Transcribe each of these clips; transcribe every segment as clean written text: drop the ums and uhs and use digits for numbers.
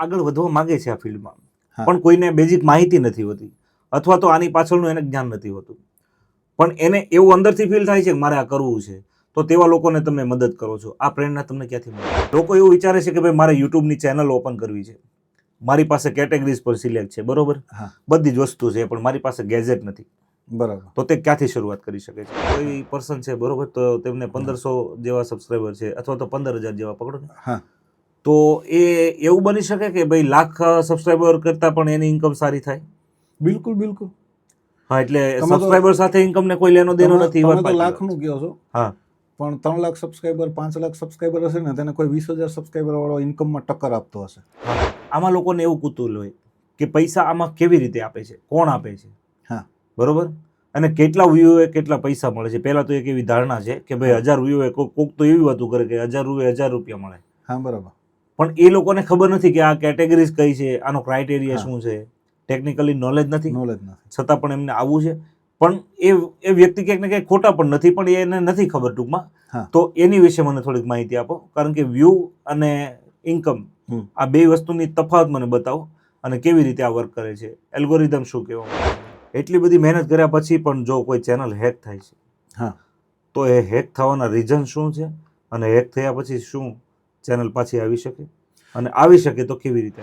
આગળ વધવા માંગે છે આ ફિલ્ડમાં, પણ કોઈને બેઝિક માહિતી નથી હોતી, અથવા તો આની પાછળનું એને જ્ઞાન નથી હોતું, પણ એને એવું અંદરથી ફીલ થાય છે કે મારે આ કરવું છે, તો તેવા લોકોને તમે મદદ કરો છો. આ પ્રેરણા તમને ક્યાંથી મળે? લોકો એવું વિચારે છે કે ભાઈ મારે યુટ્યુબની ચેનલ ઓપન કરવી છે, મારી પાસે કેટેગરીઝ પર સિલેક્ટ છે, બરોબર, બધી જ વસ્તુ છે, પણ મારી પાસે ગેજેટ નથી, બરાબર, તો તે ક્યાંથી શરૂઆત કરી શકે છે? કોઈ પર્સન છે, બરોબર, તો તેમને 1500 જેવા સબસ્ક્રાઈબર છે, અથવા તો 15,000 જેવા પકડો ને, તો એ એવું બની શકે કે ભાઈ લાખ સબસ્ક્રાઈબર કરતા પણ એની ઇન્કમ સારી થાય? બિલકુલ બિલકુલ. હા, એટલે સબસ્ક્રાઈબર સાથે ઇન્કમ ને કોઈ લેનો દેનો નથી. તમે તો લાખનું કહો છો, હા, પણ 3 લાખ સબસ્ક્રાઈબર 5 લાખ સબસ્ક્રાઈબર હશે ને, તેને કોઈ 20,000 સબસ્ક્રાઈબર વાળો ઇન્કમમાં ટક્કર આપતો હશે. આમાં લોકોને એવું કુતૂહલ હોય કે પૈસા આમાં કેવી રીતે આપે છે, કોણ આપે છે, હા, બરોબર, અને કેટલા વ્યૂએ કેટલા પૈસા મળે છે. પહેલા તો એક એવી ધારણા છે કે ભાઈ 1000 વ્યૂએ કોક તો એવી વાતો કરે કે 1000 વ્યૂએ 1000 રૂપિયા મળે. હા, બરાબર, પણ એ લોકોને ખબર નથી કે આ કેટેગરીઝ કઈ છે, આનો ક્રાઇટેરિયા શું છે, ટેકનિકલી નોલેજ નથી, છતાં પણ એમને આવવું છે. પણ એ વ્યક્તિ ક્યાંક ને ક્યાંક ખોટા પણ નથી, પણ એને નથી ખબર ટૂંકમાં. તો એની વિશે મને થોડીક માહિતી આપો, કારણ કે વ્યૂ અને ઇન્કમ આ બે વસ્તુની તફાવત મને બતાવો, અને કેવી રીતે આ વર્ક કરે છે, એલ્ગોરિધમ શું કહેવા. એટલી બધી મહેનત કર્યા પછી પણ જો કોઈ ચેનલ હેક થાય છે, હા, તો એ હેક થવાના રીઝન શું છે, અને હેક થયા પછી શું ચેનલ પાછી આવી શકે, અને આવી શકે તો કેવી રીતે?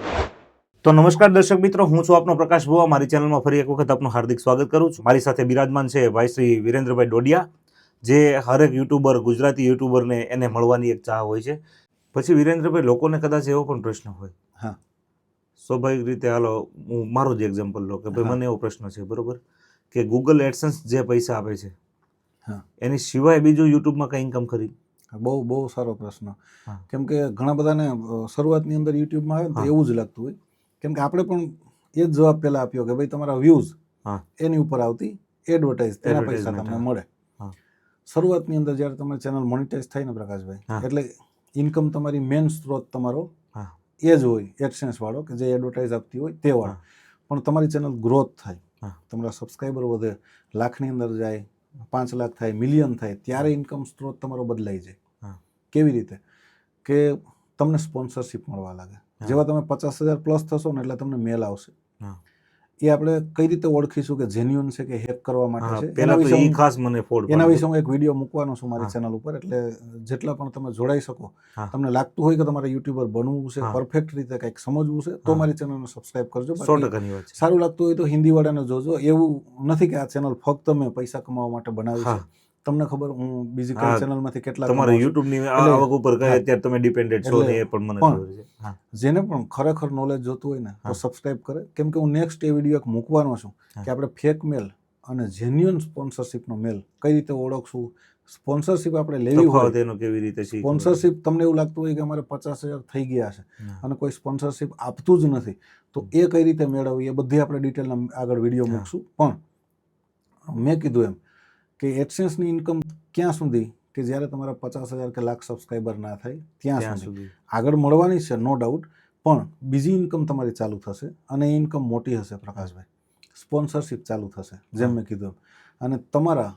તો નમસ્કાર દર્શક મિત્રો, હું છું આપનો પ્રકાશ ભુવા. મારી ચેનલમાં ફરી એક વખત આપનું હાર્દિક સ્વાગત કરું છું. મારી સાથે બિરાજમાન છે ભાઈ શ્રી વિરેન્દ્રભાઈ ડોડિયા, જે હરેક યુટ્યુબર, ગુજરાતી યુટ્યુબરને એને મળવાની એક ચાહ હોય છે. પછી વિરેન્દ્રભાઈ, લોકોને કદાચ એવો પણ પ્રશ્ન હોય, હા, સ્વાભાવિક રીતે, હાલો હું મારો જ એક્ઝામ્પલ લો કે ભાઈ મને એવો પ્રશ્ન છે, બરોબર, કે ગૂગલ એડસન્સ જે પૈસા આપે છે, એની સિવાય બીજું યુટ્યુબમાં કઈ ઇન્કમ ખરી? બહુ સારો પ્રશ્ન. કેમ કે ઘણા બધાને શરૂઆતની અંદર યુટ્યુબમાં આવે ને તો એવું જ લાગતું હોય, કેમ કે આપણે પણ એ જ જવાબ પહેલા આપ્યો કે ભાઈ તમારા વ્યૂઝ એની ઉપર આવતી એડવર્ટાઇઝ, તેના પૈસા તમને મળે. શરૂઆતની અંદર જ્યારે તમારી ચેનલ મોનિટાઇઝ થાય ને પ્રકાશભાઈ, એટલે ઇન્કમ તમારી મેઇન સ્ત્રોત તમારો એ જ હોય, એડસેન્સ વાળો, કે જે એડવર્ટાઇઝ આપતી હોય તે વાળો. પણ તમારી ચેનલ ગ્રોથ થાય, તમારા સબસ્ક્રાઈબર વધે, લાખની અંદર જાય, 5 લાખ થાય, મિલિયન થાય, ત્યારે ઇન્કમ સ્ત્રોત તમારો બદલાઈ જાય. કેવી રીતે? કે તમને સ્પોન્સરશિપ મળવા લાગે. જેવા તમે 50,000 પ્લસ થશો ને એટલે તમને મેલ આવશે. એ આપણે કઈ રીતે ઓળખીશું કે જેન્યુઅન છે કે હેક કરવા માટે છે? એના વિશે હું એક વિડીયો મૂકવાનો છું મારી ચેનલ ઉપર, એટલે જેટલા પણ તમે જોડાઈ શકો, તમને લાગતું હોય કે તમારે યુટ્યુબર બનવું છે, પરફેક્ટ રીતે કંઈક સમજવું છે, તો મારી ચેનલને સબસ્ક્રાઇબ કરજો. સારું લાગતું હોય તો હિન્દી વાળાને જોજો. એવું નથી કે આ ચેનલ ફક્ત મેં પૈસા કમાવા માટે બનાવી છે. તમને ખબર, હું બીજી કઈ ચેનલમાંથી કેટલા તમારા યુટ્યુબની આવક ઉપર કઈ અત્યારે તમે ડિપેન્ડન્ટ છો ને, એ પણ મને ખબર છે. જેને પણ ખરેખર નોલેજ જોતું હોય ને તો સબસ્ક્રાઇબ કરે, કેમ કે હું નેક્સ્ટ એ વિડીયો એક મૂકવાનો છું કે આપણે ફેક મેલ અને જેન્યુઅન સ્પોન્સરશિપનો મેલ કઈ રીતે ઓળખશું. સ્પોન્સરશિપ આપણે લેવી હોય, તેનો કેવી રીતે? સ્પોન્સરશિપ તમને એવું લાગતું હોય કે અમારે 50,000 થઈ ગયા છે અને કોઈ સ્પોન્સરશિપ આપતું જ નથી, તો એ કઈ રીતે મેળવવી, એ બધી આપણે ડિટેલના આગળ વિડીયો મૂકશું. પણ મેં કીધું એમ કે એડસેન્સની ઇન્કમ ક્યાં સુધી કે જ્યારે તમારા 50,000 કે લાખ સબસ્ક્રાઈબર ના થાય ત્યાં સુધી આગળ મળવાની છે, નો ડાઉટ. પણ બીજી ઇન્કમ તમારી ચાલુ થશે, અને એ ઇન્કમ મોટી હશે પ્રકાશભાઈ. સ્પોન્સરશિપ ચાલુ થશે, જેમ મેં કીધું. અને તમારા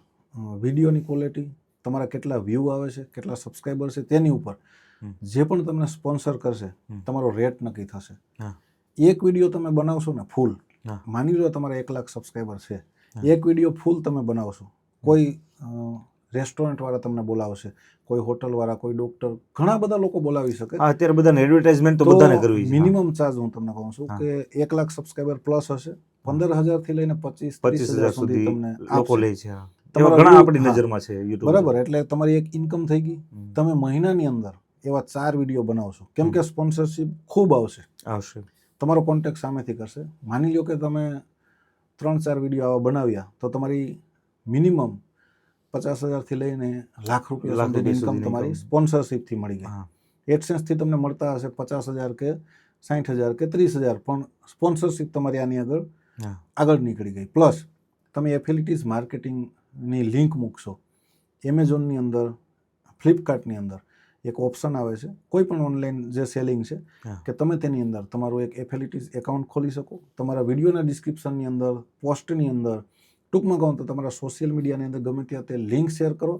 વિડીયોની ક્વોલિટી, તમારા કેટલા વ્યૂ આવે છે, કેટલા સબસ્ક્રાઈબર છે, તેની ઉપર જે પણ તમને સ્પોન્સર કરશે, તમારો રેટ નક્કી થશે. એક વિડીયો તમે બનાવશો ને ફૂલ, માની લો તમારા 1 લાખ સબસ્ક્રાઈબર છે, એક વિડીયો ફૂલ તમે બનાવશો, કોઈ રેસ્ટોરન્ટ વાળા તમને બોલાવશે, કોઈ હોટલ વાળા, કોઈ ડોક્ટર, ઘણા બધા લોકો બોલાવી શકે. અત્યારે બધાને એડવર્ટાઇઝમેન્ટ તો બધાને કરવી છે. મિનિમમ ચાર્જ હું તમને કહું છું કે 1 લાખ સબસ્ક્રાઈબર પ્લસ હશે, 15,000 થી લઈને 25-30,000 સુધી તમને લોકો લે છે. ઘણા આપણી નજરમાં છે યુટ્યુબ. બરાબર, એટલે તમારી એક ઇન્કમ થઈ ગઈ. તમે મહિનાની અંદર એવા 4 વિડીયો બનાવશો, કેમ કે સ્પોન્સરશિપ ખૂબ આવશે. તમારો કોન્ટેક્ટ સામેથી કરશે. માની લો કે તમે 3-4 વિડીયો આવા બનાવ્યા, તો તમારી મિનિમમ 50,000 થી લઈને લાખ રૂપિયા સુધીની ઇન્કમ તમારી સ્પોન્સરશિપથી મળી ગઈ. એડસેન્સથી તમને મળતા હશે 50,000 કે 60,000 કે 30,000, પણ સ્પોન્સરશિપ તમારી આની આગળ નીકળી ગઈ. પ્લસ તમે એફિલિટીઝ માર્કેટિંગની લિંક મૂકશો. એમેઝોનની અંદર, ફ્લિપકાર્ટની અંદર એક ઓપ્શન આવે છે, કોઈ પણ ઓનલાઈન જે સેલિંગ છે, કે તમે તેની અંદર તમારું એક એફિલિટીઝ એકાઉન્ટ ખોલી શકો. તમારા વિડીયોના ડિસ્ક્રિપ્શનની અંદર, પોસ્ટની અંદર, ટૂંકમાં કહું તો તમારા સોશિયલ મીડિયાની અંદર ગમે ત્યાં તે લિંક શેર કરો,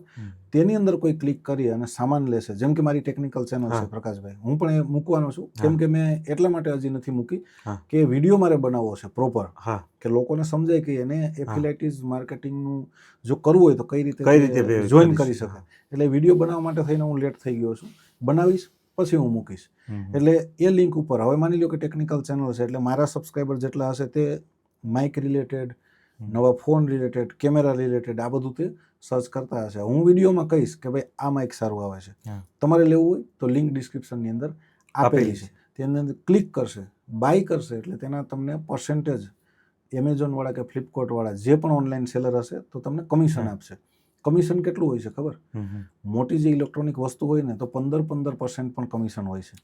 તેની અંદર કોઈ ક્લિક કરી અને સામાન લેશે. જેમ કે મારી ટેકનિકલ ચેનલ છે પ્રકાશભાઈ, હું પણ એ મૂકવાનો છું. કેમ કે મેં એટલા માટે હજી નથી મૂકી કે વિડીયો મારે બનાવવો છે પ્રોપર, કે લોકોને સમજાય કે એને એફિલાઇટીઝ માર્કેટિંગનું જો કરવું હોય તો કઈ રીતે જોઈન કરી શકે. એટલે વિડીયો બનાવવા માટે થઈને હું લેટ થઈ ગયો છું. બનાવીશ પછી હું મૂકીશ. એટલે એ લિંક ઉપર હવે માની લો કે ટેકનિકલ ચેનલ છે, એટલે મારા સબસ્ક્રાઈબર જેટલા હશે તે માઇક રિલેટેડ, નવા ફોન રિલેટેડ, કેમેરા રિલેટેડ આ બધું તે સર્ચ કરતા હશે. હું વિડીયોમાં કહીશ કે ભાઈ આ માઇક સારું આવે છે, તમારે લેવું હોય તો લિંક ડિસ્ક્રિપ્શનની અંદર આપેલી છે, તેની અંદર ક્લિક કરશે, બાય કરશે એટલે તેના તમને પર્સન્ટેજ એમેઝોનવાળા કે ફ્લિપકાર્ટવાળા જે પણ ઓનલાઈન સેલર હશે તો તમને કમિશન આપશે. કમિશન કેટલું હોય છે ખબર? મોટી જે ઇલેક્ટ્રોનિક વસ્તુ હોય ને તો 15% પણ કમિશન હોય છે.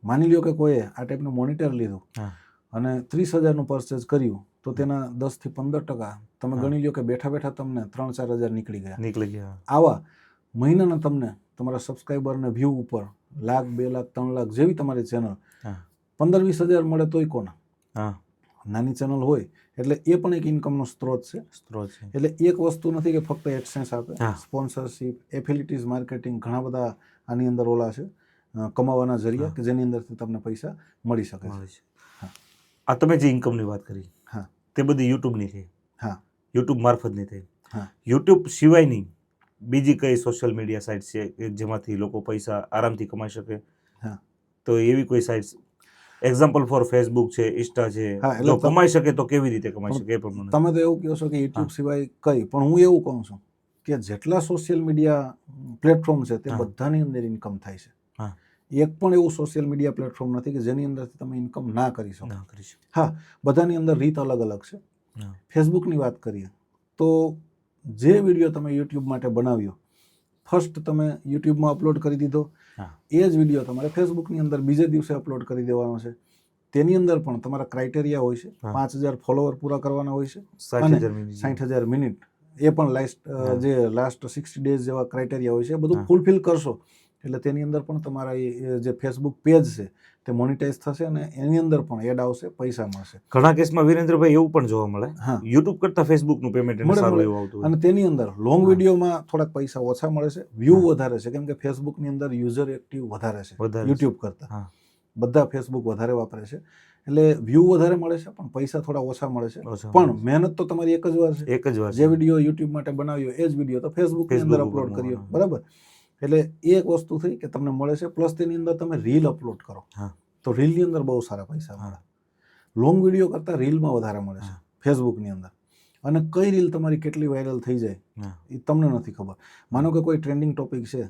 માની લ્યો કે કોઈએ આ ટાઈપનું મોનિટર લીધું અને 30,000નું પરચેઝ કર્યું તો તેના 10 થી 15% તમે ગણી લો કે બેઠા બેઠા તમને 3-4 હજાર નીકળી ગયા. આવા મહિનાના તમને તમારા સબસ્ક્રાઈબરને વ્યૂ ઉપર 1,00,000, 2,00,000, 3,00,000 જેવી તમારી ચેનલ 15-20 હજાર મળે તોય કોના? નાની ચેનલ હોય એટલે એ પણ એક ઇન્કમનો સ્ત્રોત છે. એટલે એક વસ્તુ નથી કે ફક્ત એડસેન્સ આપે, સ્પોન્સરશિપ, એફિલિટીઝ માર્કેટિંગ, ઘણા બધા આની અંદર ઓલા છે કમાવાના જરિયા કે જેની અંદરથી તમને પૈસા મળી શકે છે. આ તમે જે ઇન્કમની વાત કરી તે બધી યુટ્યુબની થઈ, યુટ્યુબ મારફતની થઈ. યુટ્યુબ સિવાયની બીજી કઈ સોશિયલ મીડિયા સાઇટ્સ છે કે જેમાંથી લોકો પૈસા આરામથી કમાઈ શકે? તો એવી કોઈ સાઇટ્સ, એક્ઝામ્પલ ફોર ફેસબુક છે, ઇન્સ્ટા છે, જો કમાઈ શકે તો કેવી રીતે કમાઈ શકે? તમે તો એવું કહો છો કે યુટ્યુબ સિવાય કઈ, પણ હું એવું કહું છું કે જેટલા સોશિયલ મીડિયા પ્લેટફોર્મ છે તે બધાની અંદર ઇન્કમ થાય છે. એક પણ એવું સોશિયલ મીડિયા પ્લેટફોર્મ નથી કે જેની અંદરથી તમે ઇન્કમ ના કરી શકો. હા, બધાની અંદર રીત અલગ અલગ છે. ફેસબુકની વાત કરીએ તો જે વિડીયો તમે યુટ્યુબ માટે બનાવ્યો, ફર્સ્ટ તમે યુટ્યુબમાં અપલોડ કરી દીધો, એ જ વિડીયો તમારે ફેસબુકની અંદર બીજે દિવસે અપલોડ કરી દેવાનો છે. તેની અંદર પણ તમારા ક્રાઇટેરિયા હોય છે. 5,000 ફોલોવર પૂરા કરવાના હોય છે અને 60,000 મિનિટ, એ પણ લાસ્ટ 60 ડેઝ જેવા ક્રાઇટેરિયા હોય છે. એ બધું ફૂલફિલ કરશો એટલે તેની અંદર પણ તમારા જે ફેસબુક પેજ છે તે મોનિટાઈઝ થશે અને એની અંદર પણ એડ આવશે, પૈસા મળશે. ઘણા કેસમાં વિરેન્દ્રભાઈ એવું પણ જોવા મળે યુટ્યુબ કરતા ફેસબુકનું પેમેન્ટ સારું એવું આવતું, અને તેની અંદર લોંગ વિડીયોમાં થોડાક પૈસા ઓછા મળે છે, વ્યૂ વધારે છે. કેમ કે ફેસબુકની અંદર યુઝર એક્ટિવ વધારે છે યુટ્યુબ કરતા. બધા ફેસબુક વધારે વાપરે છે એટલે વ્યૂ વધારે મળે છે પણ પૈસા થોડા ઓછા મળે છે. પણ મહેનત તો તમારી એક જ વાર છે. જે વિડીયો યુટ્યુબ માટે બનાવ્યો એ જ વિડીયો તો ફેસબુકની અંદર અપલોડ કર્યો, બરાબર? એટલે એ એક વસ્તુ થઈ કે તમને મળે છે. પ્લસ તેની અંદર તમે રીલ અપલોડ કરો તો રીલની અંદર બહુ સારા પૈસા મળે. લોંગ વિડીયો કરતાં રીલમાં વધારે મળે છે ફેસબુકની અંદર. અને કઈ રીલ તમારી કેટલી વાયરલ થઈ જાય એ તમને નથી ખબર. માનો કે કોઈ ટ્રેન્ડિંગ ટોપિક છે,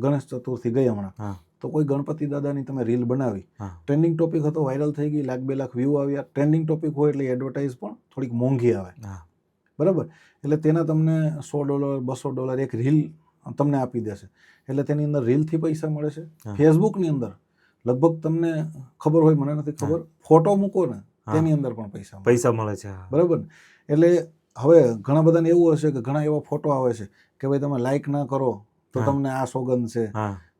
ગણેશ ચતુર્થી ગઈ હમણાં, તો કોઈ ગણપતિ દાદાની તમે રીલ બનાવી, ટ્રેન્ડિંગ ટોપિક હતો, વાયરલ થઈ ગઈ, 1,00,000-2,00,000 વ્યૂ આવ્યા. ટ્રેન્ડિંગ ટોપિક હોય એટલે એડવર્ટાઇઝ પણ થોડીક મોંઘી આવે, બરાબર? એટલે તેના તમને $100, $200 એક રીલ તમને આપી દેશે. એટલે તેની અંદર રીલથી પૈસા મળે છે. ફેસબુકની અંદર લગભગ તમને ખબર હોય, મને નથી ખબર, ફોટો મૂકો ને તેની અંદર પણ પૈસા મળે છે, બરાબર? એટલે હવે ઘણા બધાને એવું હશે કે ઘણા એવા ફોટો આવે છે કે ભાઈ તમે લાઈક ના કરો તો તમને આ સોગંદ છે,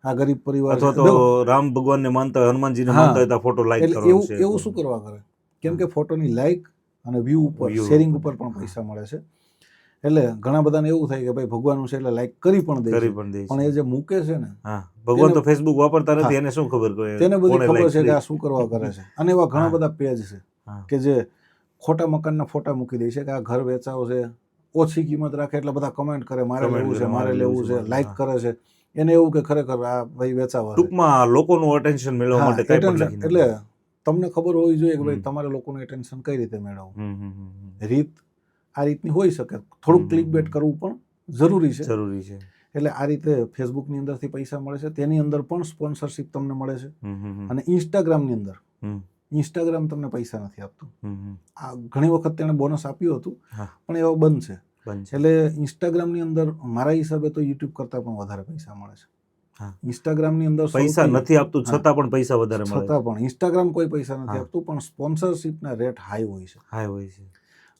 આ ગરીબ પરિવાર, અથવા તો રામ ભગવાનને માનતા હોય, હનુમાનજીને માનતા હોય તો ફોટો લાઈક કરવાનો છે. એવું શું કરવા કરે? કેમ કે ફોટોની લાઈક અને વ્યૂ ઉપર, શેરિંગ ઉપર પણ પૈસા મળે છે. એટલે ઘણા બધાને એવું થાય કે ભાઈ ભગવાનનું છે એટલે લાઈક કરી પણ દે છે, પણ એ જે મૂકે છે ને, ભગવાન તો ફેસબુક વાપરતા નથી, એને શું ખબર? તેને બધી ખબર છે કે આ શું કરવા કરે છે. અને એવા ઘણા બધા પેજ છે કે જે ખોટા મકાનના ફોટા મૂકી દે છે કે આ ઘર વેચાવો છે, ઓછી કિંમત રાખે એટલે બધા કમેન્ટ કરે, મારે લેવું છે, મારે લેવું છે, લાઈક કરે છે. એને એવું કે ખરેખર આ ભાઈ વેચાવા, ટૂંકમાં લોકોનું અટેન્શન મેળવવા માટે કંઈ પણ લખી. એટલે તમને ખબર હોવી જોઈએ કે ભાઈ તમારે લોકોનું એટેન્શન કઈ રીતે મેળવવું. રીત આ રીતની હોઈ શકે. થોડુંક ક્લિક બેટ કરવું પણ જરૂરી છે. એટલે આ રીતે ફેસબુકની અંદરથી પૈસા મળે છે. તેની અંદર પણ સ્પોન્સરશિપ તમને મળે છે. અને ઇન્સ્ટાગ્રામની અંદર, ઇન્સ્ટાગ્રામ તમને પૈસા નથી આપતું. આ ઘણી વખત તેણે બોનસ આપ્યું હતું પણ એવો બંધ છે. એટલે ઇન્સ્ટાગ્રામની અંદર મારા હિસાબે તો યુટ્યુબ કરતાં પણ વધારે પૈસા મળે છે. ઇન્સ્ટાગ્રામની અંદર પૈસા નથી આપતું છતાં પણ પૈસા વધારે મળે, છતાં પણ ઇન્સ્ટાગ્રામ કોઈ પૈસા નથી આપતું, પણ સ્પોન્સરશિપના રેટ હાઈ હોય છે.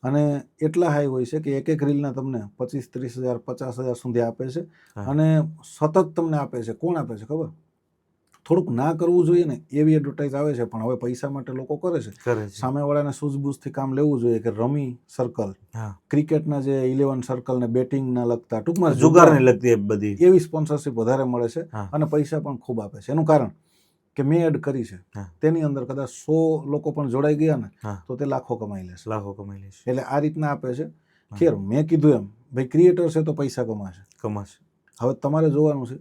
અને એટલા હાઈ હોય છે કે એક રીલના તમને 25-30 હજાર 50,000 સુધી આપે છે. અને સતત તમને આપે છે. કોણ આપે છે ખબર? થોડુંક ના કરવું જોઈએ ને એવી એડવર્ટાઇઝ આવે છે, પણ હવે પૈસા માટે લોકો કરે છે. સામેવાળાને સૂઝબૂઝથી કામ લેવું જોઈએ કે રમી સર્કલ, ક્રિકેટના જે 11 સર્કલ ને બેટિંગના લગતા ટૂંકમાં જુગારને લગતી બધી એવી સ્પોન્સરશિપ વધારે મળે છે અને પૈસા પણ ખૂબ આપે છે. એનું કારણ કે મેં એડ કરી છે, તેની અંદર કદાચ 100 લોકો પણ જોડાઈ ગયા ને તો તે લાખો કમાઈ લેશે. એટલે આ રીતના આપે છે. ખેર મેં કીધું એમ ભાઈ ક્રિએટર છે તો પૈસા કમાશે. હવે તમારે જોવાનું છે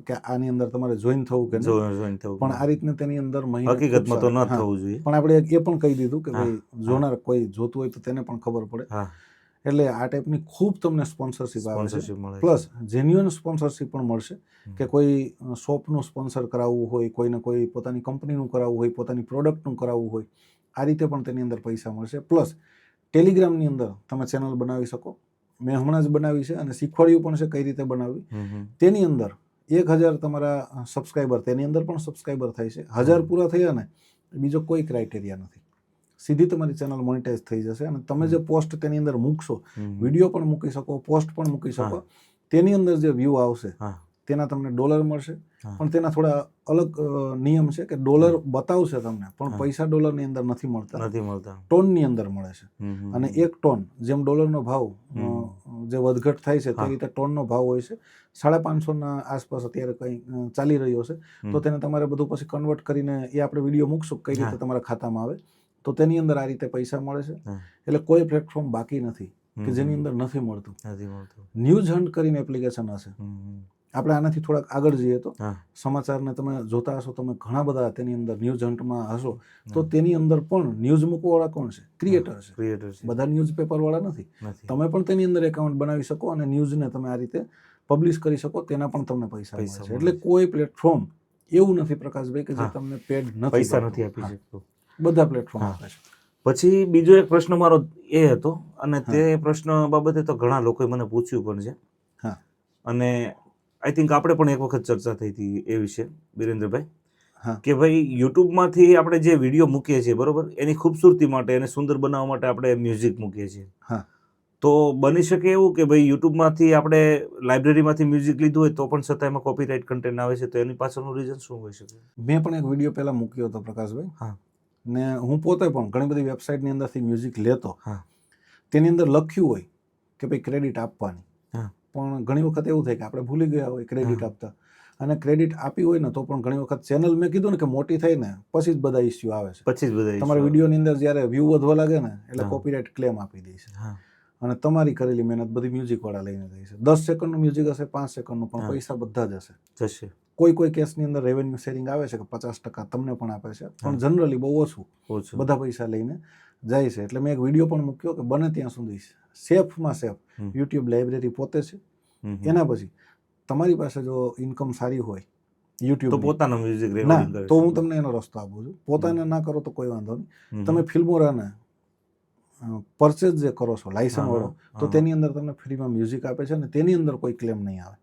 કે આની અંદર તમારે જોઈન થવું કે નહીં, પણ આ રીતને તેની અંદર હકીકતમાં તો ન થવું જોઈએ. પણ આપણે એ પણ કહી દીધું કે ભાઈ જોનાર કોઈ જોતું હોય તો તેને પણ ખબર પડે. એટલે આ ટાઈપની ખૂબ તમને સ્પોન્સરશિપ આવે છે. પ્લસ જેન્યુઅન સ્પોન્સરશિપ પણ મળશે કે કોઈ શોપનું સ્પોન્સર કરાવવું હોય, કોઈને કોઈ પોતાની કંપનીનું કરાવવું હોય, પોતાની પ્રોડક્ટનું કરાવવું હોય, આ રીતે પણ તેની અંદર પૈસા મળશે. પ્લસ ટેલિગ્રામની અંદર તમે ચેનલ બનાવી શકો. મેં હમણાં જ બનાવી છે અને શીખવાડ્યું પણ છે કઈ રીતે બનાવવી. તેની અંદર 1000 તમારા સબસ્ક્રાઈબર, તેની અંદર પણ સબસ્ક્રાઈબર થાય છે. 1000 પૂરા થયા ને બીજો કોઈ ક્રાઇટેરિયા નથી, સીધી તમારી ચેનલ મોનેટાઈઝ થઈ જશે. અને તમે જે પોસ્ટ તેની અંદર મૂકશો, વિડીયો પણ મૂકી શકો, પોસ્ટ પણ મૂકી શકો, તેની અંદર જે વ્યૂ આવશે તેના તમને ડોલર મળશે. પણ તેના થોડા અલગ નિયમ છે કે ડોલર બતાવશે તમને, પણ પૈસા ડોલરની અંદર નથી મળતા, ટોનની અંદર મળે છે. અને 1 ટોન, જેમ ડોલરનો ભાવ જે વધઘટ થાય છે તે રીતે ટોનનો ભાવ હોય છે. 550 આસપાસ અત્યારે કંઈ ચાલી રહ્યો છે. તો તેને તમારે બધું પછી કન્વર્ટ કરીને એ આપણે વિડીયો મૂકશું કઈ રીતે તમારા ખાતામાં આવે, તો તેની અંદર આ રીતે પૈસા મળે છે. એટલે કોઈ પ્લેટફોર્મ બાકી નથી કે જેની અંદર નથી મળતું. ન્યૂઝ હન્ટ કરીને એપ્લિકેશન હશે. આપણે આનાથી થોડાક આગળ જઈએ તો સમાચારને તમે જોતા હશો, તમે ઘણા બધા તેની અંદર ન્યૂઝ હન્ટમાં હશો, તો તેની અંદર પણ ન્યૂઝ મૂકવાવાળા કોણ છે? ક્રિએટર છે. બધા ન્યૂઝપેપરવાળા નથી. તમે પણ તેની અંદર એકાઉન્ટ બનાવી શકો અને ન્યૂઝને તમે આ રીતે પબ્લિશ કરી શકો, તેના પણ તમને પૈસા મળે છે. એટલે કોઈ પ્લેટફોર્મ એવું નથી પ્રકાશભાઈ કે જે તમને પેડ નથી, પૈસા નથી આપી શકતું. બધા પ્લેટફોર્મ આપે છે. પછી બીજો એક પ્રશ્ન મારો એ હતો, અને તે પ્રશ્ન બાબતે તો ઘણા લોકોએ મને પૂછ્યું પણ છે. અને આઈ થિંક આપણે પણ એક વખત ચર્ચા થઈ હતી એ વિશે, બિરેન્દ્રભાઈ, કે ભાઈ યુટ્યુબમાંથી આપણે જે વિડીયો મૂકીએ છીએ, બરોબર, એની ખૂબસૂરતી માટે, એને સુંદર બનાવવા માટે આપણે મ્યુઝિક મૂકીએ છીએ. તો બની શકે એવું કે ભાઈ યુટ્યુબમાંથી આપણે લાઇબ્રેરીમાંથી મ્યુઝિક લીધું હોય તો પણ છતાં એમાં કોપીરાઇટ કન્ટેન્ટ આવે છે, તો એની પાછળનું રીઝન શું હોઈ શકે? મેં પણ એક વિડીયો પહેલા મૂક્યો હતો પ્રકાશભાઈ, ને હું પોતે પણ ઘણી બધી વેબસાઇટની અંદરથી મ્યુઝિક લેતો. તેની અંદર લખ્યું હોય કે ભાઈ ક્રેડિટ આપવાની, પણ ઘણી વખત એવું થાય કે આપણે ભૂલી ગયા હોય ક્રેડિટ આપતા, અને ક્રેડિટ આપી હોય ને તો પણ ઘણી વખત ચેનલ, મેં કીધું ને કે મોટી થાય ને પછી જ બધા ઇસ્યુ આવે છે. તમારા વિડીયોની અંદર જ્યારે વ્યૂ વધવા લાગે ને એટલે કોપીરાઇટ ક્લેમ આપી દે છે. અને તમારી કરેલી મહેનત બધી મ્યુઝિકવાળા લઈને જાય છે. 10 સેકન્ડનું મ્યુઝિક હશે, 5 સેકન્ડનું, પણ પૈસા બધા જ હશે. કોઈ કેસની અંદર રેવન્યુ શેરિંગ આવે છે કે 50% તમને પણ આપે છે, પણ જનરલી બહુ ઓછું, બધા પૈસા લઈને જાય છે. એટલે મેં એક વિડીયો પણ મૂક્યો કે બને ત્યાં સુધી સેફમાં સેફ યુટ્યુબ લાઇબ્રેરી પોતે છે. એના પછી તમારી પાસે જો ઇન્કમ સારી હોય યુટ્યુબ, તો પોતાનું મ્યુઝિક રેકોર્ડિંગ કરે, તો હું તમને એનો રસ્તો આપું છું. પોતાને ના કરો તો કોઈ વાંધો નહીં, તમે ફિલ્મોરાને પરચેઝ જે કરો છો લાયસન્સ વાળો, તો તેની અંદર તમને ફ્રીમાં મ્યુઝિક આપે છે અને તેની અંદર કોઈ ક્લેમ નહીં આવે.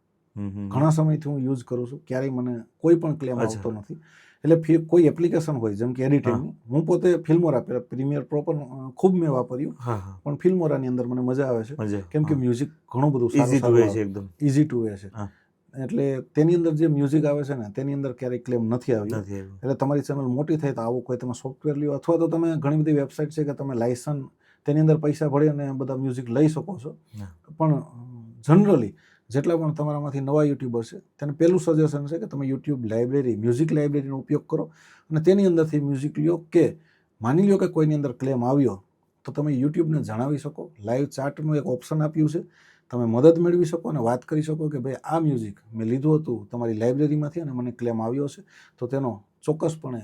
ઘણા સમયથી હું યુઝ કરું છું, ક્યારેય મને કોઈ પણ ક્લેમ આવતો નથી. એટલે કોઈ એપ્લિકેશન હોય જેમ કે એડિટિંગની, હું પોતે ફિલ્મોરા પ્રીમિયર પ્રો પણ ખૂબ મેં વાપર્યું, પણ ફિલ્મોરાની અંદર મને મજા આવે છે કેમ કે મ્યુઝિક ઘણું બધું ઈઝી ટુ વે છે. એટલે તેની અંદર જે મ્યુઝિક આવે છે ને તેની અંદર ક્યારેય ક્લેમ નથી આવ્યું. એટલે તમારી ચેનલ મોટી થાય તો આવું કોઈ તમે સોફ્ટવેર લ્યો, અથવા તો તમે ઘણી બધી વેબસાઇટ છે કે તમે લાયસન્સ તેની અંદર પૈસા ભરી અને બધા મ્યુઝિક લઈ શકો છો. પણ જનરલી જેટલા પણ તમારામાંથી નવા યુટ્યુબર છે તેને પહેલું સજેશન છે કે તમે યુટ્યુબ લાઇબ્રેરી, મ્યુઝિક લાઇબ્રેરીનો ઉપયોગ કરો અને તેની અંદરથી મ્યુઝિક લ્યો. કે માની લ્યો કે કોઈની અંદર ક્લેમ આવ્યો તો તમે યુટ્યુબને જણાવી શકો. લાઈવ ચાર્ટનું એક ઓપ્શન આપ્યું છે, તમે મદદ મેળવી શકો અને વાત કરી શકો કે ભાઈ આ મ્યુઝિક મેં લીધું હતું તમારી લાઇબ્રેરીમાંથી અને મને ક્લેમ આવ્યો છે, તો તેનો ચોક્કસપણે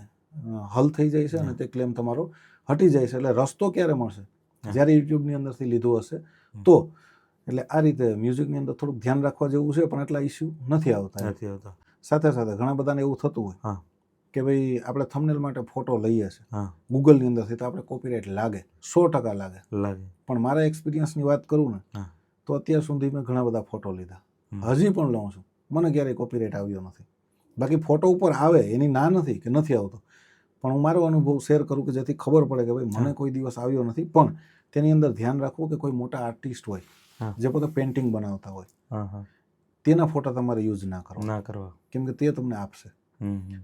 હલ થઈ જાય છે અને તે ક્લેમ તમારો હટી જાય છે. એટલે રસ્તો ક્યારે મળશે? જ્યારે યુટ્યુબની અંદરથી લીધું હશે તો. એટલે આ રીતે મ્યુઝિકની અંદર થોડુંક ધ્યાન રાખવા જેવું છે, પણ એટલા ઇસ્યુ નથી આવતા. સાથે સાથે ઘણા બધાને એવું થતું હોય કે ભાઈ આપણે થંબનેલ માટે ફોટો લઈએ છીએ ગૂગલની અંદરથી, તો આપણે કોપીરાઇટ લાગે, 100% લાગે. પણ મારા એક્સપિરિયન્સની વાત કરું ને તો અત્યાર સુધી મેં ઘણા બધા ફોટો લીધા, હજી પણ લઉં છું, મને ક્યારેય કોપીરાઇટ આવ્યો નથી. બાકી ફોટો ઉપર આવે એની ના નથી કે નથી આવતો, પણ હું મારો અનુભવ શેર કરું કે જેથી ખબર પડે કે ભાઈ મને કોઈ દિવસ આવ્યો નથી. પણ તેની અંદર ધ્યાન રાખવું કે કોઈ મોટા આર્ટિસ્ટ હોય જે પોતે પેઇન્ટિંગ બનાવતા હોય તેના ફોટા તમારે યુઝ ના કરવા, કેમ કે તે તમને આપશે.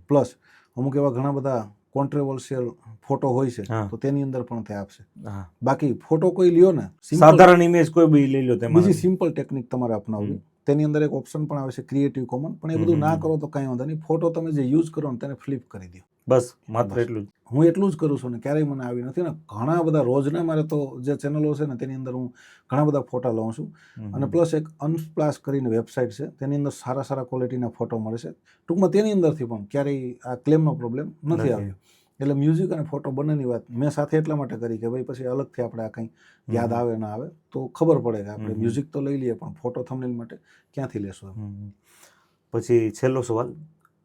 પ્લસ અમુક એવા ઘણા બધા કોન્ટ્રોવર્શિયલ ફોટો હોય છે હા. તો તેની અંદર પણ તે આપશે. હા. બાકી ફોટો કોઈ લ્યો ને સાધારણ ઇમેજ કોઈ બી લઈ લો તેમાં બીજી સિમ્પલ ટેકનિક તમારે અપનાવવી. તેની અંદર એક ઓપ્શન પણ આવે છે ક્રિએટિવ કોમન, પણ એ બધું ના કરો તો કાંઈ વાંધો નહીં. ફોટો તમે જે યુઝ કરો ને તેને ફ્લિપ કરી દો. બસ માત્ર એટલું જ. હું એટલું જ કરું છું ને ક્યારેય મને આવી નથી ને. ઘણા બધા રોજના મારે તો જે ચેનલો છે ને તેની અંદર હું ઘણા બધા ફોટા લઉં છું. અને પ્લસ એક અનસ્પ્લાશ કરીને વેબસાઇટ છે, તેની અંદર સારા સારા ક્વોલિટીના ફોટો મળે છે. ટૂંકમાં તેની અંદરથી પણ ક્યારેય આ ક્લેમનો પ્રોબ્લેમ નથી આવ્યો. એટલે મ્યુઝિક અને ફોટો બંનેની વાત મેં સાથે એટલા માટે કરી કે ભાઈ પછી અલગથી આપણે આ કંઈ યાદ આવે ના આવે તો ખબર પડે કે આપણે મ્યુઝિક તો લઈ લઈએ પણ ફોટો થંબનેલ માટે ક્યાંથી લેશું. પછી છેલ્લો સવાલ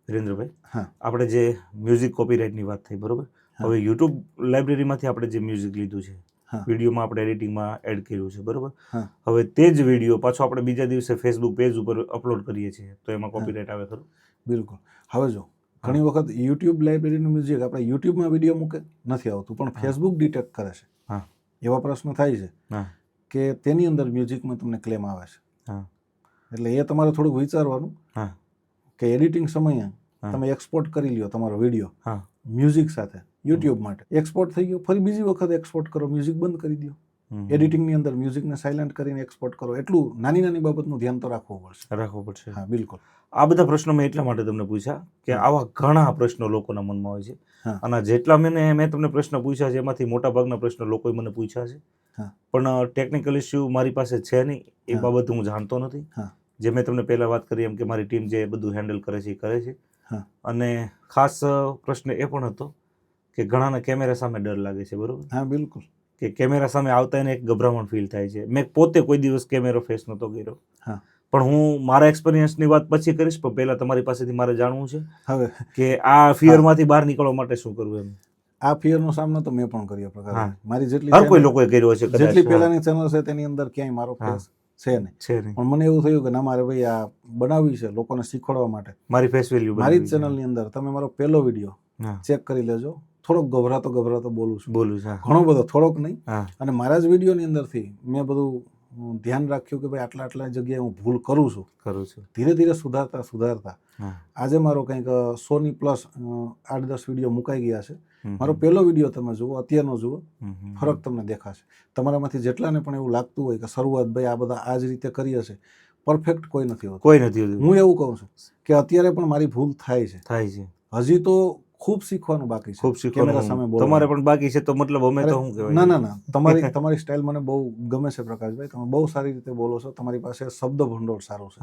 વિરેન્દ્રભાઈ, હા, આપણે જે મ્યુઝિક કોપીરાઇટની વાત થઈ બરોબર, હવે યુટ્યુબ લાઇબ્રેરીમાંથી આપણે જે મ્યુઝિક લીધું છે, વિડીયોમાં આપણે એડિટિંગમાં એડ કર્યું છે બરોબર, હવે તે જ વિડીયો પાછો આપણે બીજા દિવસે ફેસબુક પેજ ઉપર અપલોડ કરીએ છીએ તો એમાં કોપીરાઇટ આવે ખરું? બિલકુલ. હવે જો ઘણી વખત યુટ્યુબ લાઇબ્રેરીનું મ્યુઝિક આપણે યુટ્યુબમાં વિડીયો મૂકે નથી આવતું, પણ ફેસબુક ડિટેક્ટ કરે છે. એવા પ્રશ્નો થાય છે કે તેની અંદર મ્યુઝિકમાં તમને ક્લેમ આવે છે. એટલે એ તમારે થોડુંક વિચારવાનું કે એડિટિંગ સમયે તમે એક્સપોર્ટ કરી લ્યો તમારો વિડીયો મ્યુઝિક સાથે યુટ્યુબ માટે, એક્સપોર્ટ થઈ ગયો, ફરી બીજી વખત એક્સપોર્ટ કરો, મ્યુઝિક બંધ કરી દો. એડિટિંગની અંદર મ્યુઝિકને સાયલેન્ટ કરીને એક્સપોર્ટ કરો. એટલું નાની નાની બાબતનું ધ્યાન તો રાખવું પડશે. હા, બિલકુલ. આ બધા પ્રશ્નો મેં એટલા માટે તમને પૂછ્યા કે આવા ઘણા પ્રશ્નો લોકોના મનમાં હોય છે, અને જેટલા મેં તમને પ્રશ્ન પૂછ્યા છે એમાંથી મોટા ભાગના પ્રશ્નો લોકોએ મને પૂછ્યા છે, પણ ટેકનિકલ ઇસ્યુ મારી પાસે છે નહીં, એ બાબત હું જાણતો નથી. જે મેં તમને પહેલા વાત કરી એમ કે મારી ટીમ જે બધું હેન્ડલ કરે છે એ કરે છે. અને ખાસ પ્રશ્ન એ પણ હતો કે ઘણાને કેમેરા સામે ડર લાગે છે બરોબર. હા, બિલકુલ. કે કેમેરા સામે આવતા એને એક ગભરામણ ફીલ થાય છે. મેં પોતે કોઈ દિવસ કેમેરો ફેસ નહોતો કર્યો, પણ હું મારા એક્સપિરિયન્સની વાત પછી કરીશ, પણ પહેલા તમારી પાસેથી મારે જાણવું છે હવે કે આ ફિયરમાંથી બહાર નીકળવા માટે શું કરવું એમ. આ ફિયરનો સામનો તો મેં પણ કર્યો પ્રકાર. મારી જેટલી હર કોઈ લોકોએ કર્યો છે, જેટલી પહેલાની ચેનલ છે તેની અંદર ક્યાંય મારો ફેસ છે નહીં. પણ મને એવું થયું કે ના, મારે ભાઈ આ બનાવવી છે લોકોને શીખવાડવા માટે. મારી ફેસ વેલ્યુ મારી જ ચેનલની અંદર તમે મારો પહેલો વિડીયો ચેક કરી લેજો. થોડોક ગભરાતો બોલું છું. ઘણો બધો, થોડોક નહીં. અને મારા જ વિડીયોની અંદરથી મેં બધું ધ્યાન રાખ્યું કે ભાઈ આટલા જગ્યાએ હું ભૂલ કરું છું. ધીરે ધીરે સુધારતા આજે મારો કંઈક 100+ 8-10 વિડીયો મુકાઈ ગયા છે. મારો પહેલો વિડીયો તમે જુઓ, અત્યારનો જુઓ, ફરક તમને દેખાશે. તમારામાંથી જેટલાને પણ એવું લાગતું હોય કે શરૂઆત ભાઈ આ બધા આ જ રીતે કરી હશે, પરફેક્ટ કોઈ નથી હોતું. હું એવું કહું છું કે અત્યારે પણ મારી ભૂલ થાય છે. હજી તો ખૂબ શીખવાનું બાકી છે. કેમેરા સામે બોલવાનું તમારે પણ બાકી છે, તો મતલબ અમે તો શું કહેવાય. ના, તમારી સ્ટાઇલ મને બહુ ગમે છે પ્રકાશભાઈ. તમે બહુ સારી રીતે બોલો છો. તમારી પાસે શબ્દ ભંડોળ સારું છે.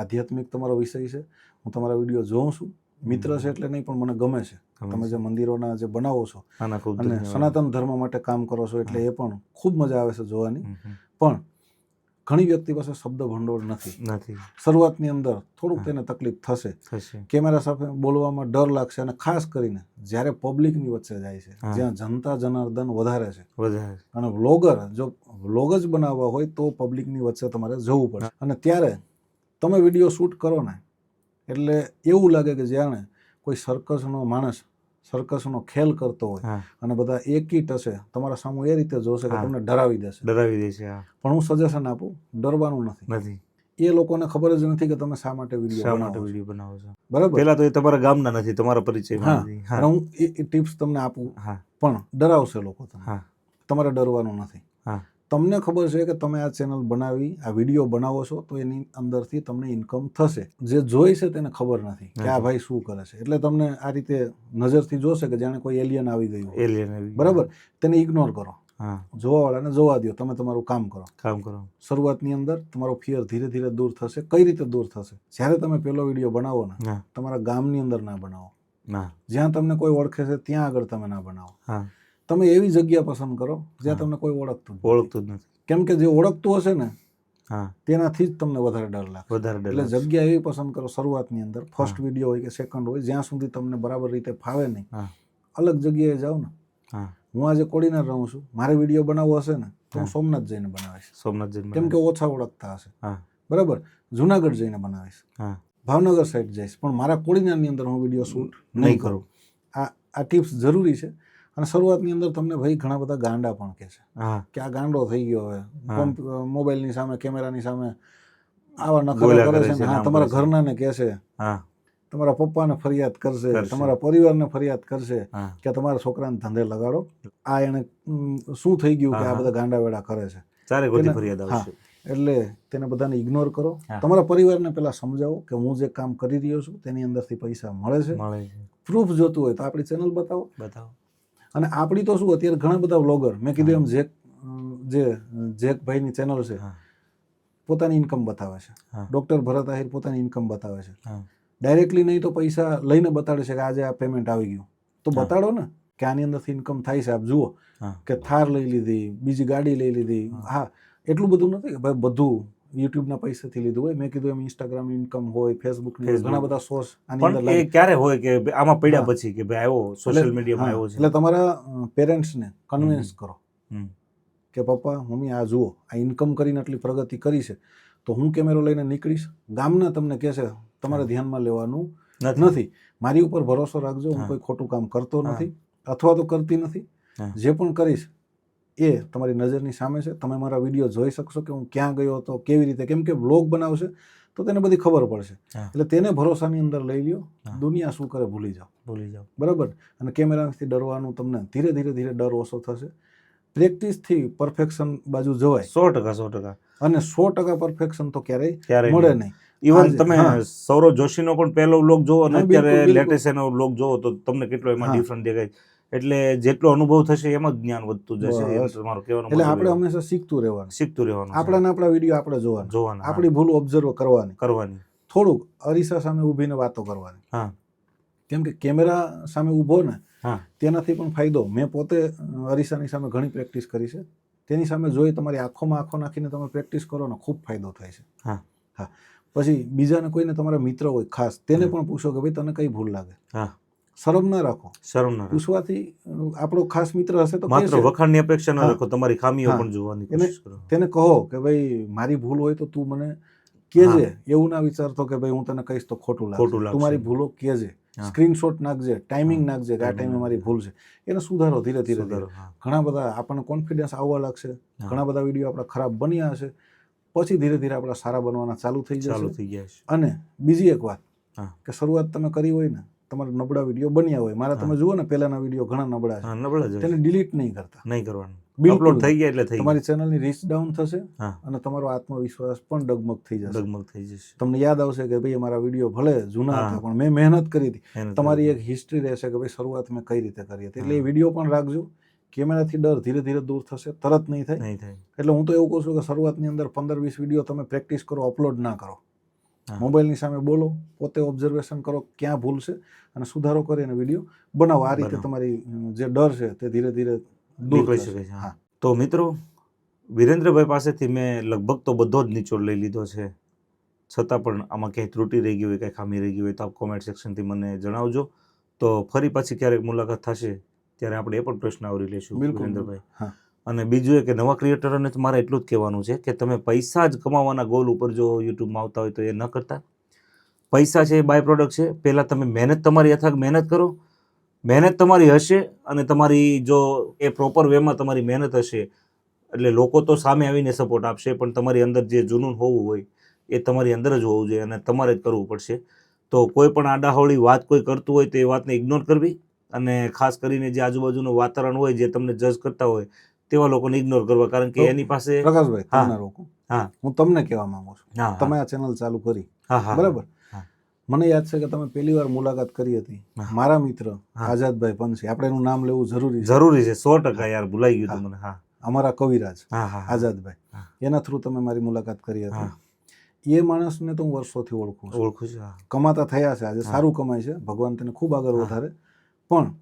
આધ્યાત્મિક તમારો વિષય છે. હું તમારા વિડીયો જોઉં છું. મિત્ર છે એટલે નહીં, પણ મને ગમે છે. તમે જે મંદિરોના જે બનાવો છો અને સનાતન ધર્મ માટે કામ કરો છો એટલે એ પણ ખૂબ મજા આવે છે જોવાની. પણ ઘણી વ્યક્તિ પાસે શબ્દ ભંડોળ નથી. શરૂઆતની અંદર થોડુંક તેને તકલીફ થશે. કેમેરા સામે બોલવામાં ડર લાગશે, અને ખાસ કરીને જ્યારે પબ્લિકની વચ્ચે જાય છે, જ્યાં જનતા જનાર્દન વધારે છે, અને જો વ્લોગ જ બનાવવા હોય તો પબ્લિકની વચ્ચે તમારે જવું પડે. અને ત્યારે તમે વિડીયો શૂટ કરો ને એટલે એવું લાગે કે જાણે કોઈ સર્કસનો માણસ સર્કસનો ખેલ કરતો હોય અને બધા એકી ટસે તમારા સામે એ રીતે જોશે કે તમને ડરાવી દેશે. પણ હું સજેશન આપું, ડરવાનું નથી. એ લોકોને ખબર જ નથી કે તમે શા માટે વિડીયો બનાવો છો. બરાબર. પહેલા તો એ તમારા ગામના નથી, તમારા પરિચયમાં નથી. અને હું એ ટિપ્સ તમને આપું, પણ ડરાવશે લોકો તમને. તમારે ડરવાનું નથી. તમને ખબર છે કે તમે આ ચેનલ બનાવી, આ વિડીયો બનાવો છો તો એની અંદરથી તમને ઇન્કમ થશે. જે જોઈ છે તેને ખબર નથી કે આ ભાઈ શું કરે છે, એટલે તમને આ રીતે નજરથી જોશે કે જાણે કોઈ એલિયન આવી ગયું. બરાબર. તેને ઇગ્નોર કરો. જોવાવાળાને જોવા દો, તમે તમારું કામ કરો. શરૂઆતની અંદર તમારો ફિયર ધીરે ધીરે દૂર થશે. કઈ રીતે દૂર થશે? જ્યારે તમે પહેલો વિડીયો બનાવો ને, તમારા ગામની અંદર ના બનાવો. જ્યાં તમને કોઈ ઓળખે છે ત્યાં આગળ તમે ના બનાવો. તમે એવી જગ્યા પસંદ કરો જ્યાં તમને કોઈ ઓળખતું નથી. કેમ કે જે ઓળખતું હશે ને તેનાથી જ તમને વધારે ડર લાગે. એટલે જગ્યા એવી પસંદ કરો શરૂઆતની અંદર, ફર્સ્ટ વિડીયો હોય કે સેકન્ડ હોય, જ્યાં સુધી તમને બરાબર રીતે ફાવે નહીં, અલગ જગ્યાએ જાઓ ને. હું આજે કોડીનાર રહું છું, મારે વિડીયો બનાવવો હશે ને તો હું સોમનાથ જઈને બનાવીશ. કેમ કે ઓછા ઓળખતા હશે. બરાબર. જુનાગઢ જઈને બનાવીશ, ભાવનગર સાઈડ જઈશ, પણ મારા કોડીનારની અંદર હું વિડીયો શૂટ નહીં કરું. આ ટિપ્સ જરૂરી છે. અને શરૂઆતની અંદર તમને ભાઈ ઘણા બધા ગાંડા પણ કહે છે કે આ ગાંડો થઈ ગયો હવે, મોબાઈલની સામે, કેમેરાની સામે આવા નખરા કરે છે. તમારા ઘરનાને કહે છે, તમારા પપ્પાને ફરિયાદ કરશે, કરશે. તમારા પરિવારને ફરિયાદ કરશે હા કે તમારા છોકરાને ધંધે લગાડો, આ એને શું થઈ ગયું કે આ હા, બધા ગાંડા વેડા કરે છે. ચારે ગોતી તેને- ફરિયાદ હા. આવશે. એટલે તેને બધાને ઇગ્નોર કરો. હા. તમારા પરિવારને પહેલા સમજાવો કે હું જે કામ કરી રહ્યો છું તેની અંદરથી પૈસા મળે છે. મળે છે. પ્રૂફ જોતું હોય તો આપણી ચેનલ બતાવો. બતાવો. અને આપણી તો શું અત્યારે ઘણા બધા વ્લોગર, મેં કીધું એમ જેકભાઈની ચેનલ છે, હા પોતાની ઇન્કમ બતાવે છે. હા ડૉક્ટર ભરત આહિર પોતાની ઇન્કમ બતાવે છે. હા ડાયરેક્ટલી નહીં તો પૈસા લઈને બતાડે છે કે આજે આ પેમેન્ટ આવી ગયું, તો હા. બતાડો ને કે આની અંદરથી ઇન્કમ થાય છે. આપ જુઓ હા કે થાર લઈ લીધી, બીજી ગાડી લઈ લીધી. હા, એટલું બધું નથી કે ભાઈ બધું યુટ્યુબના પૈસાથી લીધું હોય. મેં કીધું એમ ઇન્સ્ટાગ્રામ ઇન્કમ હોય, ફેસબુકની Facebook. ઘણા બધા સોર્સ આની અંદર પણ લાગે. એ ક્યારે હોય કે આમાં પડ્યા હા. પછી કે ભાઈ આવ્યો સોશિયલ મીડિયામાં હા, આવ્યો છે. એટલે તમારા પેરેન્ટ્સને કન્વિન્સ કરો હમ. કે પપ્પા મમ્મી આ જુઓ, આ ઇન્કમ કરીને આટલી પ્રગતિ કરી છે, તો હું કેમેરો લઈને નીકળીશ. ગામના તમને કહેશે તમારે હા. ધ્યાનમાં લેવાનું નથી. મારી ઉપર ભરોસો રાખજો, હું હા. કોઈ ખોટું કામ કરતો હા. નથી અથવા તો કરતી નથી. હા. જે પણ કરીશ એ તમારી નજરની સામે છે. તમે મારા વિડીયો જોઈ શકશો કે હું ક્યાં ગયો હતો, કેવી રીતે, કેમ કે વ્લોગ બનાવશે તો તેને બધી ખબર પડશે. હા. એટલે તેને ભરોસાની અંદર લઈ લ્યો. હા. દુનિયા શું કરે ભૂલી જાઓ. ભૂલી જાઓ. બરાબર. અને કેમેરાથી ડરવાનું તમને ધીરે ધીરે ડર ઓછો થશે. પ્રેક્ટિસથી પરફેક્શન બાજુ જવાય. 100%. અને 100% પરફેક્શન તો ક્યારેય ક્યારેય મળે નહીં. નહીં. ઇવન આજે- તમે હા. સૌરવ જોશીનો પણ પહેલો વ્લોગ જોવો અને હા, બિલકુલ, અત્યારે બિલકુલ. લેટેસ્ટ એનો વ્લોગ જોવો તો તમને કેટલો એમાં હા. ડિફરન્ટ દેખાય. એટલે જેટલો અનુભવ થશે એમાં જ જ્ઞાન વધતું જશે. એમ બસ. તમારો કહેવાનો એટલે મતલબ આપણે એવો. હંમેશા શીખતું રહેવાનું. શીખતું રહેવાનું છે. આપણા વિડીયો આપણે જોવાના, જોવાના. હા. આપણી ભૂલ ઓબ્ઝર્વ કરવાની, કરવાની. થોડુંક અરીસા સામે ઊભીને વાતો કરવાની. હા કેમ કે કેમેરા સામે ઊભો ને હા તેનાથી પણ ફાયદો. મેં પોતે અરીસાની સામે ઘણી પ્રેક્ટિસ કરી છે. તેની સામે જોઈ તમારી આંખોમાં આંખો નાખીને તમે પ્રેક્ટિસ કરો ને ખૂબ ફાયદો થાય છે. હા હા. પછી બીજાને કોઈને તમારા મિત્ર હોય ખાસ, તેને હા. પણ પૂછો કે ભાઈ તને કઈ ભૂલ લાગે. હા. શરમ ના રાખો. શરમ ના રાખો. પૂછવાથી આપણો ખાસ મિત્ર હશે તો માત્ર કહેશે. વખાણની અપેક્ષા ન હા. રાખો, તમારી ખામીઓ હા. પણ જોવાની એને કોશિશ કરો. તેને કહો કે ભાઈ મારી ભૂલ હોય તો તું મને કહેજે. એવું ના વિચારતો કે ભાઈ હું તને કહીશ તો ખોટું ખોટું લાગશે. લાગશે. તું મારી ભૂલો કહેજે. હા. સ્ક્રીનશોટ નાખજે, ટાઈમિંગ હા. નાખજે કે આ Timing ટાઈમે મારી નાખજે. ભૂલ છે. એને સુધારો ધીરે ધીરે. સુધારો. હા. ઘણા બધા આપણને કોન્ફિડન્સ આવવા લાગશે. હા. ઘણા બધા વિડીયો આપણા ખરાબ બન્યા હશે, પછી ધીરે ધીરે આપણા સારા બનવાના ચાલુ થઈ ચાલુ જશે. થઈ ગયા છે. અને બીજી એક વાત હા. કે શરૂઆત તમે કરી હોય ને, તમારા નબળા વિડીયો બન્યા હોય, મારા હા. તમે જુઓ ને પહેલાના વિડીયો ઘણા નબળા છે, હા નબળા જ હોય તેને છે. ડિલીટ નહીં કરતા. નહીં કરવાનું. બિલકુલ અપલોડ થઈ ગયા એટલે થઈ તમારી ગયા. ચેનલની રીચ ડાઉન થશે હા. અને તમારો આત્મવિશ્વાસ પણ ડગમગ થઈ જશે. ડગમગ થઈ જશે. તમને યાદ આવશે કે ભાઈ મારા વિડીયો ભલે જૂના હા. હતા પણ મેં મહેનત કરી હતી. મહેનત તમારી કરી. એક હિસ્ટ્રી રહેશે કે ભાઈ શરૂઆત મેં કઈ રીતે કરી હતી. એટલે હા. એ વિડીયો પણ રાખજો. કેમેરાથી ડર ધીરે ધીરે દૂર થશે, તરત નહીં થાય. નહીં થાય. એટલે હું તો એવું કહું છું કે શરૂઆતની અંદર 15-20 વિડીયો તમે પ્રેક્ટિસ કરો, અપલોડ ના કરો. હા. મોબાઈલની સામે બોલો, પોતે ઓબ્ઝર્વેશન કરો ક્યાં ભૂલ છે અને સુધારો કરીને વિડીયો બનાવો. આ રીતે બનાવો. તમારી જે ડર છે તે ધીરે ધીરે દૂર નીકળી થશે. શકે છે. હા. હા. તો મિત્રો, વિરેન્દ્રભાઈ પાસેથી મેં લગભગ તો બધો જ નિચોડ લઈ લીધો છે. છતાં પણ આમાં ક્યાંય ત્રુટિ રહી ગઈ હોય, ક્યાંય ખામી રહી ગઈ હોય તો આપ કોમેન્ટ સેક્શનથી મને જણાવજો. તો ફરી પાછી ક્યારેક મુલાકાત થશે ત્યારે આપણે એ પણ પ્રશ્ન આવરી લઈશું. બિલકુલ. વિરેન્દ્રભાઈ. હા. અને બીજું એ કે નવા ક્રિએટરોને તો મારે એટલું જ કહેવાનું છે કે તમે પૈસા જ કમાવાના ગોલ ઉપર જો યુટ્યુબમાં આવતા હોય તો એ ન કરતા. પૈસા છે એ બાય પ્રોડક્ટ છે. પહેલાં તમે મહેનત, તમારી અથાગ મહેનત કરો. મહેનત તમારી હશે અને તમારી જો એ પ્રોપર વેમાં તમારી મહેનત હશે એટલે લોકો તો સામે આવીને સપોર્ટ આપશે, પણ તમારી અંદર જે જુનૂન હોવું હોય એ તમારી અંદર જ હોવું જોઈએ અને તમારે જ કરવું પડશે. તો કોઈ પણ આડાહવળી વાત કોઈ કરતું હોય તો એ વાતને ઇગ્નોર કરવી, અને ખાસ કરીને જે આજુબાજુનું વાતાવરણ હોય જે તમને જજ કરતા હોય તેવા લોકોને ઇગ્નોર કરવા, કારણ કે એની પાસે. પ્રકાશભાઈ, હા. તમને રોકું. હા. હું તમને કહેવા માંગુ છું, હા. તમે આ ચેનલ ચાલુ કરી, હા. હા. બરાબર. હા. મને યાદ છે કે તમે પહેલી વાર મુલાકાત કરી હતી હા. મારા મિત્ર હા. આઝાદભાઈ પંછી. આપણે એનું નામ લેવું જરૂરી છે. જરૂરી છે. 100% યાર, ભૂલાઈ ગયું હા. હતું મને. હા. અમારા કવિરાજ હા. હા. આઝાદભાઈ, હા. એના થ્રુ તમે મારી મુલાકાત કરી હા. હતી. એ માણસને તો હું વર્ષોથી ઓળખું છું. ઓળખું છું. હા. કમાતા થયા છે આજે, હા. સારું કમાય છે, ભગવાન તેને ખૂબ આગળ હા. વધારે. પણ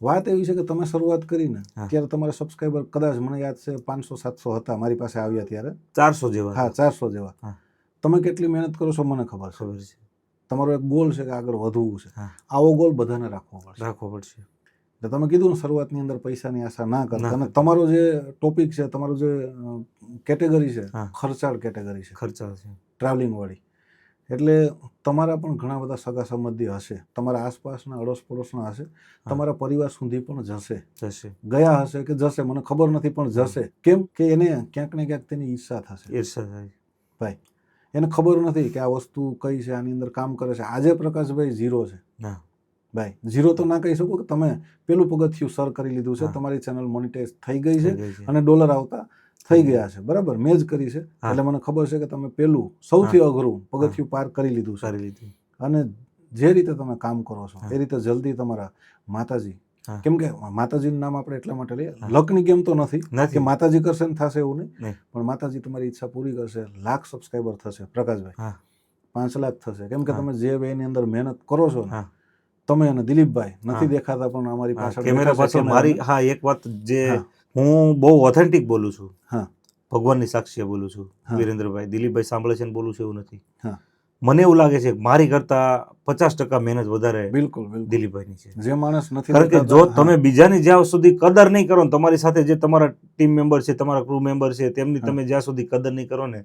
વાત એવી છે કે તમે શરૂઆત કરીને હા. ત્યારે તમારા સબસ્ક્રાઈબર કદાચ મને યાદ છે 500-700 હતા મારી પાસે આવ્યા ત્યારે. 400 જેવા. હા, 400 જેવા. હા. તમે કેટલી મહેનત કરો છો મને ખબર છે. ખબર છે. તમારો એક ગોલ છે કે આગળ વધવું છે. હા. આવો ગોલ બધાને રાખવો પડશે. રાખવો પડશે. એટલે તમે કીધું ને શરૂઆતની અંદર પૈસાની આશા ના કરતા. ના અને કરતા. તમારો જે ટોપિક છે, તમારો જે કેટેગરી છે, હા. ખર્ચાળ કેટેગરી છે, ખર્ચા છે. ટ્રાવેલિંગ વાળી. એટલે તમારા પણ ઘણા બધા સગા સંબંધી હશે, તમારા આસપાસના અડોશ પડોશના હશે, હા. તમારા પરિવાર સુધી પણ જશે. જશે. ગયા હશે કે જશે મને ખબર નથી, પણ જશે. કેમ કે એને ક્યાંક ને ક્યાંક તેની ઈચ્છા થશે. ઈર્ષા થાય. ભાઈ એને ખબર નથી કે આ વસ્તુ કઈ છે, આની અંદર કામ કરે છે. આજે પ્રકાશભાઈ ઝીરો છે ભાઈ, ઝીરો તો ના કહી શકું કે તમે પેલું પગથિયું સર કરી લીધું છે, તમારી ચેનલ મોનિટાઈઝ થઈ ગઈ છે અને ડોલર આવતા થઈ ગયા છે, બરાબર, મેં જ કરી છે એટલે મને ખબર છે કે તમે પેલું સૌથી અઘરું પગથિયું પાર કરી લીધું છે. અને જે રીતે તમે કામ કરો છો એ રીતે જલ્દી તમારા માતાજી, કેમ કે માતાજીનું નામ આપણે એટલા માટે લઈએ, લકની ગેમ તો નથી કે માતાજી કરશે ને થશે એવું નહીં, પણ માતાજી તમારી ઈચ્છા પૂરી કરશે. 1,00,000 સબસ્ક્રાઈબર થશે પ્રકાશભાઈ, 5 લાખ થશે, કેમ કે તમે જે એની અંદર મહેનત કરો છો ને, તમે અને દિલીપભાઈ નથી દેખાતા પણ અમારી પાછળ કેમેરા પાછળ મારી. હા, એક વાત જે હું બહુ ઓથેન્ટિક બોલું છું, ભગવાનની સાક્ષીએ બોલું છું, વિરેન્દ્રભાઈ, દિલીપભાઈ સાંભળે છે ને બોલું છું એવું નથી. મને એવું લાગે છે કે મારી કરતા 50% મહેનત વધારે બિલકુલ દિલીપભાઈની છે. જે માણસ નથી, કારણ કે જો તમે બીજાની જ્યાં સુધી કદર નહીં કરો ને, તમારી સાથે જે તમારા ટીમ મેમ્બર છે, તમારા ક્રૂ મેમ્બર છે, તેમની તમે જ્યાં સુધી કદર નહીં કરો ને,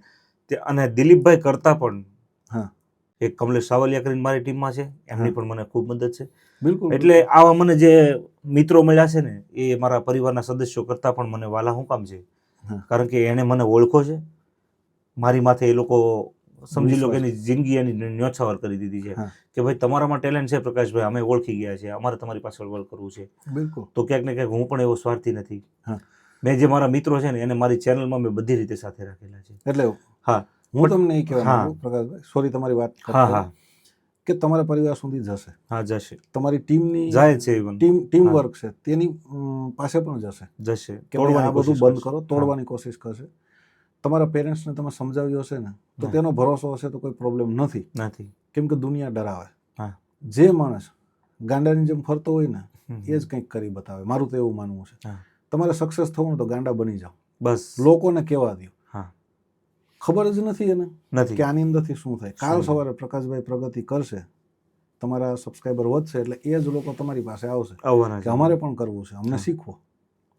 અને દિલીપભાઈ કરતા પણ એક કમલેશ સાવલિયા કરીને મારી ટીમમાં છે, એમની પણ મને ખૂબ મદદ છે. બિલકુલ. એટલે આવા મને જે મિત્રો મળ્યા છે ને, એ મારા પરિવારના સદસ્યો કરતા પણ મને વાલા હું કામ છે, કારણ કે એને મને ઓળખો છે, મારી માથે એ લોકો સમજી લો કે એની જિંદગી એની ન્યોછાવર કરી દીધી છે કે ભાઈ તમારામાં ટેલેન્ટ છે પ્રકાશભાઈ, અમે ઓળખી ગયા છે, અમારે તમારી પાછળ વર્ક કરવું છે. બિલકુલ. તો ક્યાંક ને ક્યાંક હું પણ એવો સ્વાર્થી નથી. મેં જે મારા મિત્રો છે ને એને મારી ચેનલમાં મેં બધી રીતે સાથે રાખેલા છે. એટલે હું તમને એ કહેવા માંગુ પ્રકાશભાઈ, સોરી તમારી વાત કે તમારા પરિવાર સુધી જશે. જશે. તમારી ટીમની જાય છે, ટીમ વર્ક છે તેની પાસે પણ જશે કે આ બધું બંધ કરો, તોડવાની કોશિશ કરશે. તમારા પેરેન્ટ્સને તમે સમજાવ્યું હશે ને તો તેનો ભરોસો હશે તો કોઈ પ્રોબ્લેમ નથી, કેમ કે દુનિયા ડરાવે. જે માણસ ગાંડાની જેમ ફરતો હોય ને એ જ કંઈક કરી બતાવે, મારું તો એવું માનવું છે. તમારે સક્સેસ થવું તો ગાંડા બની જાઓ, બસ લોકોને કહેવા દો. ખબર જ નથી એને કે આની અંદરથી શું થાય. કાલ સવારે પ્રકાશભાઈ પ્રગતિ કરશે, તમારા સબસ્ક્રાઈબર વધશે, એટલે એ જ લોકો તમારી પાસે આવશે કે અમારે પણ કરવું છે, અમને શીખવો.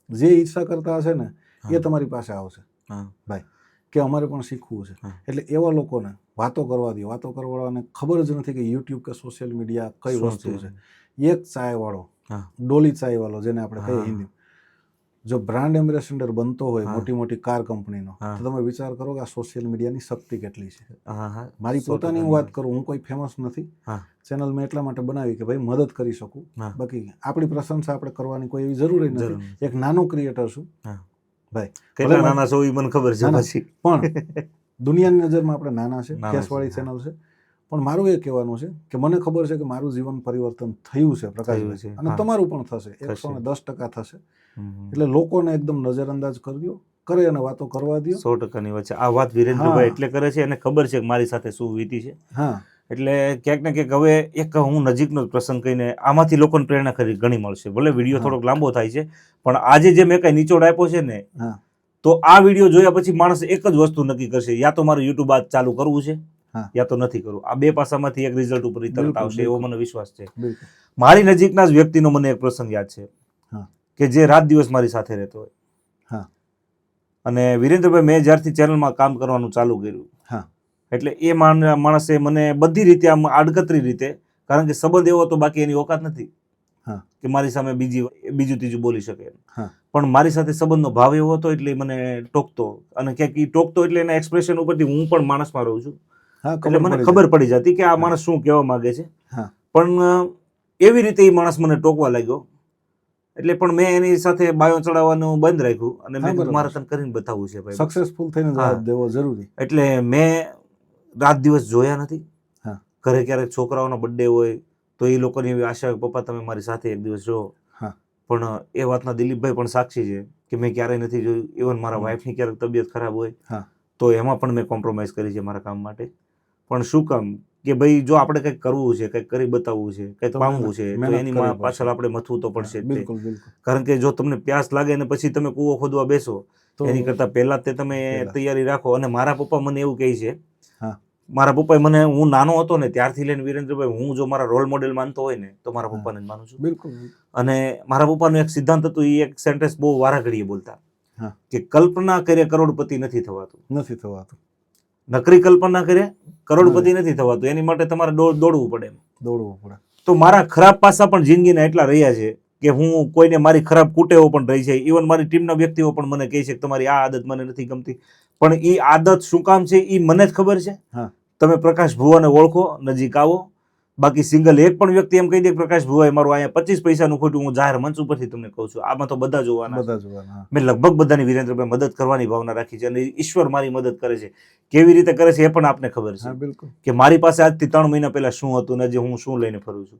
જે ઈચ્છા કરતા હશે ને એ તમારી પાસે આવશે ભાઈ કે અમારે પણ શીખવું છે. એટલે એવા લોકોને વાતો કરવા દો. વાતો કરવાને ખબર જ નથી કે યુટ્યુબ કે સોશિયલ મીડિયા કઈ વસ્તુ છે. એક ચાય વાળો, ડોલી ચાય વાળો જેને આપણે કહીએ હિન્દી, જો બ્રાન્ડ એમ્બેસેડર બનતો હોય મોટી મોટી કાર કંપનીનો, તો તમે વિચાર કરો કે આ સોશિયલ મીડિયાની શક્તિ કેટલી છે. મારી પોતાની વાત કરું, હું કોઈ ફેમસ નથી, ચેનલ મેં એટલા માટે બનાવી કે ભાઈ મદદ કરી શકું, બાકી આપણી પ્રશંસા આપણે કરવાની કોઈ એવી જરૂરી નથી. એક નાનો ક્રિએટર છું ભાઈ, કેટલા નાના છો એ મને ખબર છે, પછી પણ દુનિયાની નજરમાં આપણે નાના છે, કેસવાળી ચેનલ છે. પણ મારું એ કહેવાનું છે કે મને ખબર છે કે મારું જીવન પરિવર્તન થયું છે પ્રકાશભાઈ, અને તમારું પણ થશે, 110% થશે. એટલે લોકોને એકદમ નજરઅંદાજ કરજો, કરે અને વાતો કરવા દો. 100%ની વાત છે. આ વાત વિરેન્દ્રભાઈ એટલે કરે છે, એને ખબર છે કે મારી સાથે શું વીતી છે. એટલે ક્યાંક ને ક્યાંક હવે એક હું નજીકનો પ્રસંગ કહીને આમાંથી લોકોને પ્રેરણા ઘણી મળશે. ભલે વિડીયો થોડોક લાંબો થાય છે, પણ આજે જે મેં કઈ નિચોડ આપ્યો છે ને, તો આ વિડીયો જોયા પછી માણસ એક જ વસ્તુ નક્કી કરશે, યા તો મારું યુટ્યુબ આજ ચાલુ કરવું છે યા તો નથી કરવું. આ બે પાસામાંથી એક રિઝલ્ટ ઉપર તરત આવશે એવો મને વિશ્વાસ છે. મારી નજીકના જ વ્યક્તિનો મને એક પ્રસંગ યાદ છે કે જે રાત દિવસ મારી સાથે રહેતો હોય. અને વિરેન્દ્રભાઈ, મેં જ્યારથી ચેનલમાં કામ કરવાનું ચાલુ કર્યું, એટલે એ માણસે મને બધી રીતે આમ આડકતરી રીતે, કારણ કે સંબંધ એવો તો બાકી એની ઓકાત નથી કે મારી સામે બીજું ત્રીજું બોલી શકે, પણ મારી સાથે સંબંધનો ભાવ એવો હતો એટલે મને ટોકતો, અને ક્યાંક એ ટોકતો એટલે એના એક્સપ્રેશન ઉપરથી હું પણ માણસમાં રહું છું એટલે મને ખબર પડી જતી કે આ માણસ શું કહેવા માંગે છે. પણ એવી રીતે એ માણસ મને ટોકવા લાગ્યો, એટલે પણ મેં એની સાથે બાયો ચડાવવાનું બંધ રાખ્યું અને મેં મારે તને કરીને બતાવવું છે ભાઈ, સક્સેસફુલ થઈને જવાબ દેવો જરૂરી. એટલે મેં રાત દિવસ જોયા નથી. ઘરે ક્યારેક છોકરાઓનો બર્થડે હોય તો એ લોકોની એવી આશા હોય પપ્પા તમે મારી સાથે એક દિવસ રહો, પણ એ વાતના દિલીપભાઈ પણ સાક્ષી છે કે મેં ક્યારેય નથી જોયું. ઇવન મારા વાઈફની ક્યારેક તબિયત ખરાબ હોય તો એમાં પણ મેં કોમ્પ્રોમાઇઝ કરી છે મારા કામ માટે. પણ શું કામ કે ભાઈ જો આપણે કંઈક કરવું છે, કંઈક કરી બતાવવું છે, કંઈક પામવું છે, તો એની પાછળ આપણે મથવું તો પડશે જ. કારણ કે જો તમને પ્યાસ લાગે ને પછી તમે કૂવો ખોદવા બેસો, એની કરતા પહેલા તે તમે તૈયારી રાખો. અને મારા પપ્પા મને એવું કહે છે, મારા પપ્પાએ મને, હું નાનો હતો ને ત્યારથી લઈને વિરેન્દ્રભાઈ, હું જો મારા રોલ મોડેલ માનતો હોય ને તો મારા પપ્પાને જ માનું છું. બિલકુલ. અને મારા પપ્પાનું એક સિદ્ધાંત હતું, એ એક સેન્ટેન્સ બહુ વારા ઘડીએ બોલતા કે કલ્પના કરે કરોડપતિ નથી થવાતું. નકરી કલ્પના કરે કરોડપતિ નથી થવાતું, એની માટે તમારે દોડવું પડે. તો મારા ખરાબ પાસા પણ જિંદગીના એટલા રહ્યા છે કે હું કોઈને, મારી ખરાબ કુટેવો પણ રહી છે. ઇવન મારી ટીમના વ્યક્તિઓ પણ મને કહે છે કે તમારી આ આદત મને નથી ગમતી, પણ એ આદત શું કામ છે એ મને જ ખબર છે. હા. તમે પ્રકાશ ભુવાને ઓળખો, નજીક આવો. બાકી સિંગલ એક પણ વ્યક્તિ એમ કહી દે પ્રકાશ ભુવાએ મારું અહીંયા 25 પૈસાનું ખોટું, હું જાહેર મંચ ઉપરથી તમને કહું છું, આમાં તો બધા જોવાના છે. મેં લગભગ બધાની વિરેન્દ્રભાઈ મદદ કરવાની ભાવના રાખી છે, અને ઈશ્વર મારી મદદ કરે છે. કેવી રીતે કરે છે એ પણ આપને ખબર છે કે મારી પાસે આજથી 3 મહિના પહેલા શું હતું ને આજે હું શું લઈને ફરું છું.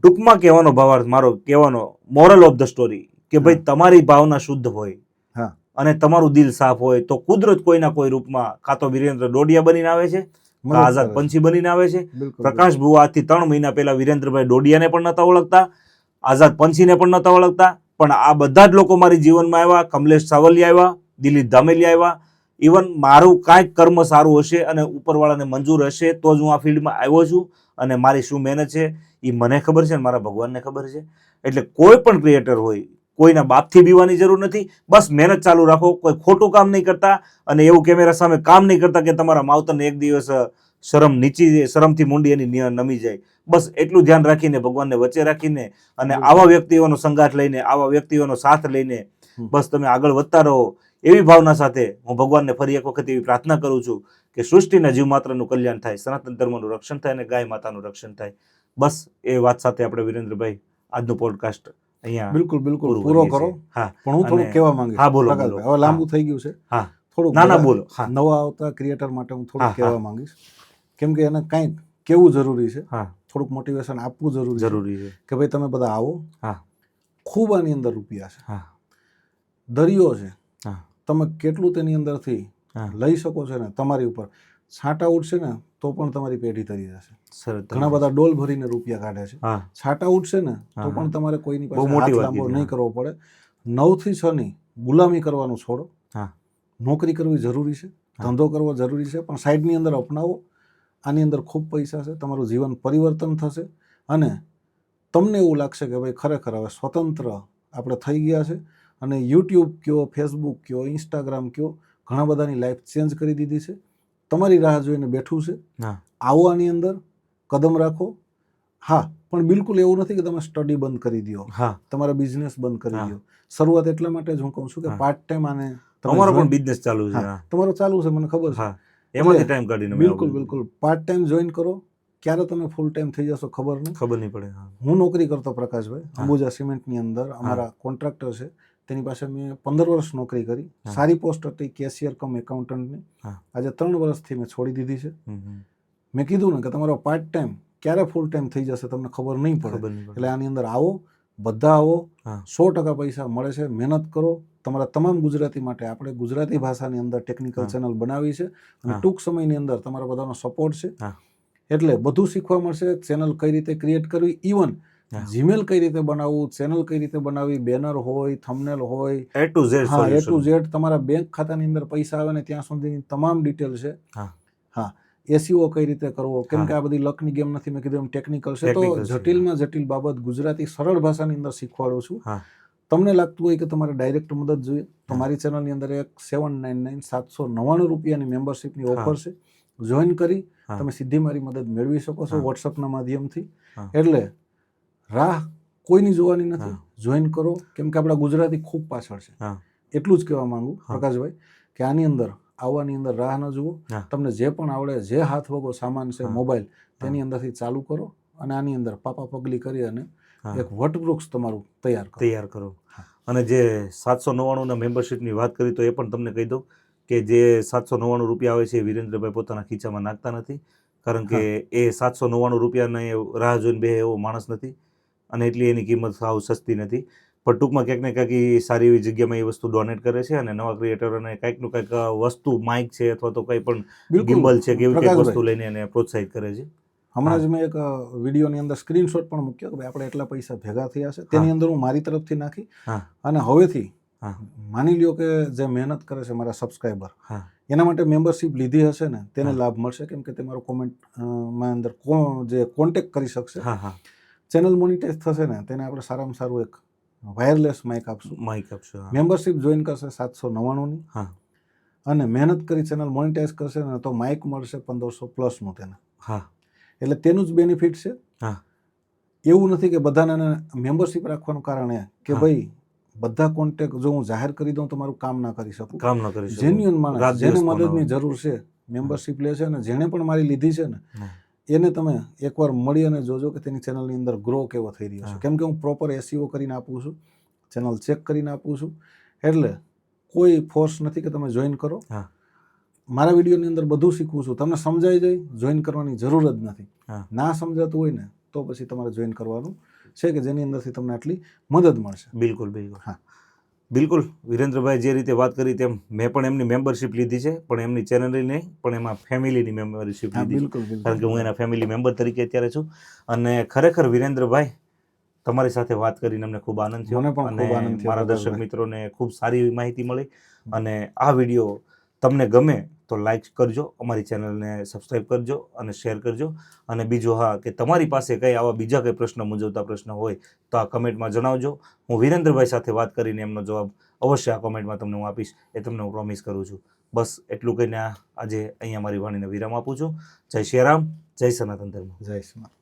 ટૂંકમાં કહેવાનો ભાવાર્થ, મારો કહેવાનો મોરલ ઓફ ધ સ્ટોરી કે ભાઈ તમારી ભાવના શુદ્ધ હોય અને તમારું દિલ સાફ હોય તો કુદરત કોઈના કોઈ રૂપમાં કાં તો વિરેન્દ્ર ડોડિયા બનીને આવે છે, આઝાદ પંછી બનીને આવે છે. પ્રકાશ ભુવા આજથી 3 મહિના પહેલા વિરેન્દ્રભાઈ ડોડિયાને પણ નતા ઓળખતા, આઝાદ પંછીને પણ નતા ઓળખતા, પણ આ બધા જ લોકો મારી જીવનમાં આવ્યા. કમલેશ સાવલિયા આવ્યા, દિલીપ ધામેલિયા આવ્યા. ઇવન મારું કાંઈક કર્મ સારું હશે અને ઉપરવાળાને મંજૂર હશે તો જ હું આ ફિલ્ડમાં આવ્યો છું, અને મારી શું મહેનત છે એ મને ખબર છે અને મારા ભગવાનને ખબર છે. એટલે કોઈ પણ ક્રિએટર હોય, કોઈના બાપથી બીવાની જરૂર નથી. બસ મહેનત ચાલુ રાખો, કોઈ ખોટું કામ નહીં કરતા અને એવું કેમેરા સામે કામ નહીં કરતા કે તમારા માવતરને એક દિવસ શરમથી મુંડી એની નમી જાય. બસ એટલું ધ્યાન રાખીને, ભગવાનને વચ્ચે રાખીને અને આવા વ્યક્તિઓનો સંગાથ લઈને, આવા વ્યક્તિઓનો સાથ લઈને બસ તમે આગળ વધતા રહો. એવી ભાવના સાથે હું ભગવાનને ફરી એક વખત એવી પ્રાર્થના કરું છું કે સૃષ્ટિના જીવ માત્રનું કલ્યાણ થાય, સનાતન ધર્મનું રક્ષણ થાય અને ગાય માતાનું રક્ષણ થાય. બસ એ વાત સાથે આપણે વિરેન્દ્રભાઈ આજનું પોડકાસ્ટ અહીંયા બિલકુલ પૂરો કરો. હા, પણ હું થોડું કહેવા માંગુ. હા, બોલો. હવે લાંબુ થઈ ગયું છે. હા, થોડું ના બોલો. નવા આવતા ક્રિએટર માટે હું થોડું કહેવા માંગીશ, કેમ કે એને કંઈક કેવું જરૂરી છે, થોડુંક મોટિવેશન આપવું જરૂરી છે કે ભાઈ તમે બધા આવો. ખૂબ આની અંદર રૂપિયા છે, દરિયો છે, તમે કેટલું તેની અંદરથી લઈ શકો છો ને, તમારી ઉપર છાંટા ઉડશે ને તો પણ તમારી પેઢી તરી જશે. ઘણા બધા ડોલ ભરીને રૂપિયા કાઢે છે, છાંટા ઉડશે ને તો પણ તમારે કોઈની પાસે હાથ લાંબો નહીં કરવો પડે. 9 થી 6 ની ગુલામી કરવાનું છોડો. નોકરી કરવી જરૂરી છે, ધંધો કરવો જરૂરી છે, પણ સાઈડની અંદર અપનાવો. આની અંદર ખૂબ પૈસા છે, તમારું જીવન પરિવર્તન થશે અને તમને એવું લાગશે કે ભાઈ ખરેખર હવે સ્વતંત્ર આપણે થઈ ગયા છે. અને યુટ્યુબ કયો, ફેસબુક કયો, ઇન્સ્ટાગ્રામ કયો, ઘણા બધાની લાઈફ ચેન્જ કરી દીધી છે. તમારી રાહ જોઈને બેઠું છે. આવો, આની અંદર કદમ રાખો. હા, પણ બિલકુલ એવું નથી કે તમે સ્ટડી બંધ કરી દો, તમારા બિઝનેસ બંધ કરી દો. શરૂઆત એટલા માટે જ હું કહું છું કે પાર્ટ ટાઈમ આને તમારો પણ બિઝનેસ ચાલુ છે. તમારો ચાલુ છે, મને ખબર છે. એમાંથી ટાઈમ કાઢીને બિલકુલ પાર્ટ ટાઈમ જોઈન કરો. ક્યારે તમે ફૂલ ટાઈમ થઈ જશો ખબર નહીં પડે. હું નોકરી કરતો પ્રકાશભાઈ અંબુજા સિમેન્ટની અંદર, અમારા કોન્ટ્રાક્ટર છે, તેની પાસે મેં 15 વર્ષ નોકરી કરી. સારી પોસ્ટ હતી, કેશિયર કમ એકાઉન્ટન્ટની. આજે 3 વર્ષથી મેં છોડી દીધી છે. મેં કીધું ને કે તમારો પાર્ટ ટાઈમ ક્યારે ફૂલ ટાઈમ થઈ જશે તમને ખબર નહીં પડે. એટલે આની અંદર આવો, બધા આવો. 100% પૈસા મળે છે. મહેનત કરો. તમારા તમામ ગુજરાતી માટે આપણે ગુજરાતી ભાષાની અંદર ટેકનિકલ ચેનલ બનાવી છે અને ટૂંક સમયની અંદર તમારા બધાનો સપોર્ટ છે. એટલે બધું શીખવા મળશે. ચેનલ કઈ રીતે ક્રિએટ કરવી, ઇવન જીમેલ કઈ રીતે બનાવવું, ચેનલ કઈ રીતે બનાવવી, બેનર હોય, થંબનેલ હોય, A to Z તમારા બેંક ખાતાની અંદર પૈસા આવે ને ત્યાં સુધીની તમામ ડિટેલ છે. SEO કઈ રીતે કરવો, કેમ કે આ બધી લકની ગેમ નથી. મેં કીધું એમ ટેકનિકલ છે, તો જટિલમાં જટિલ બાબત ગુજરાતી સરળ ભાષાની અંદર શીખવાડું છું. તમને લાગતું હોય કે તમારે ડાયરેક્ટ મદદ જોઈએ તો મારી ચેનલની અંદર એક 799 રૂપિયાની મેમ્બરશિપની ઓફર છે. જોઈન કરી તમે સીધી મારી મદદ મેળવી શકો છો વોટ્સઅપના માધ્યમથી. એટલે રાહ કોઈની જોવાની નથી, જોઈન કરો. કેમ કે આપણા ગુજરાતી ખૂબ પાછળ છે. એટલું જ કહેવા માંગુ પ્રકાશભાઈ કે આની અંદર આવવાની અંદર રાહ ન જુઓ. તમને જે પણ આવડે, જે હાથ વગો સામાન છે, મોબાઈલ, તેની અંદરથી ચાલુ કરો અને આની અંદર પાપા પગલી કરી અને એક વટવૃક્ષ તમારું તૈયાર કરો. અને જે 799ના મેમ્બરશિપની વાત કરી તો એ પણ તમને કહી દઉં કે જે 799 રૂપિયા આવે છે એ વિરેન્દ્રભાઈ પોતાના ખીચામાં નાખતા નથી, કારણ કે એ 799 રૂપિયાને રાહ જોઈને બે એવો માણસ નથી અને એટલી એની કિંમત સાવ સસ્તી નથી. પણ ટૂંકમાં ક્યાંક ને ક્યાંક એ સારી એવી જગ્યામાં એ વસ્તુ ડોનેટ કરે છે અને નવા ક્રિએટરોને કંઈકનું કંઈક વસ્તુ, માઇક છે અથવા તો કંઈ પણ ગિમ્બલ છે કે એવી કંઈક વસ્તુ લઈને એને પ્રોત્સાહિત કરે છે. હમણાં જ મેં એક વિડીયોની અંદર સ્ક્રીનશોટ પણ મૂક્યો કે ભાઈ આપણે એટલા પૈસા ભેગા થયા છે, તેની અંદર હું મારી તરફથી નાખી. અને હવેથી માની લ્યો કે જે મહેનત કરે છે મારા સબસ્ક્રાઈબર, એના માટે મેમ્બરશિપ લીધી હશે ને તેને લાભ મળશે, કેમ કે તે મારો કોમેન્ટમાં અંદર જે કોન્ટેક્ટ કરી શકશે. ચેનલ મોનિટાઈઝ થશે ને તેને આપણે સારામાં સારું એક વાયરલેસ માઇક આપશું. મેમ્બરશિપ જોઈન કરશે 799ની અને મહેનત કરી ચેનલ મોનિટાઈઝ કરશે ને તો માઇક મળશે 1500+ તેને. એટલે તેનું જ બેનિફિટ છે. એવું નથી કે બધાને મેમ્બરશિપ રાખવાનું કારણ એ કે ભાઈ બધા કોન્ટેક્ટ જો હું જાહેર કરી દઉં તો મારું કામ ના કરી શકું. કામ ન કરી શકો. જેન્યુઅન માણસ રાત જેને દિવસ phone મદદની આવે. જરૂર છે, મેમ્બરશિપ લે છે, અને જેણે પણ મારી લીધી છે ને એને તમે એકવાર મળી અને જોજો કે તેની ચેનલની અંદર ગ્રો કેવો થઈ રહ્યો છે. હા. કેમ કે હું પ્રોપર SEO કરીને આપું છું, ચેનલ ચેક કરીને આપું છું. એટલે કોઈ ફોર્સ નથી કે તમે જોઈન કરો. હા. મારા વિડીયોની અંદર બધું શીખવું છું, તમને સમજાઈ જાય, જોઈન કરવાની જરૂર જ નથી. હા. ના સમજાતું હોય ને તો પછી તમારે જોઈન કરવાનું છે, કે જેની અંદરથી તમને આટલી મદદ મળશે. બિલકુલ બિલકુલ. હા. બિલકુલ વિરેન્દ્રભાઈ જે રીતે વાત કરી તેમ મેં પણ એમની મેમ્બરશિપ લીધી છે, પણ એમની ચેનલની નહીં, પણ એમાં ફેમિલીની મેમ્બરશિપ હા, લીધી છે. બિલકુલ કારણ કે હું બિલકુલ. એના ફેમિલી મેમ્બર તરીકે અત્યારે છું. અને ખરેખર વિરેન્દ્રભાઈ તમારી સાથે વાત કરીને અમને ખૂબ આનંદ થયો. મને પણ ખૂબ આનંદ થયો મારા દર્શક પ્રકાશભાઈ. મિત્રોને ખૂબ સારી એવી માહિતી મળી. અને આ વિડીયો તમને ગમે તો લાઈક કરજો, અમારી ચેનલને સબસ્ક્રાઈબ કરજો અને શેર કરજો. અને બીજું હા, કે તમારી પાસે કંઈ આવા બીજા કંઈ પ્રશ્ન મૂંઝવતા પ્રશ્ન હોય તો આ કમેન્ટમાં જણાવજો. હું વિરેન્દ્રભાઈ સાથે વાત કરીને એમનો જવાબ અવશ્ય આ કમેન્ટમાં તમને હું આપીશ, એ તમને હું પ્રોમિસ કરું છું. બસ એટલું કહીને આજે અહીંયા મારી વાણીને વિરામ આપું છું. જય શ્રી રામ, જય સનાતન ધર્મ. જય શ્રી રામ.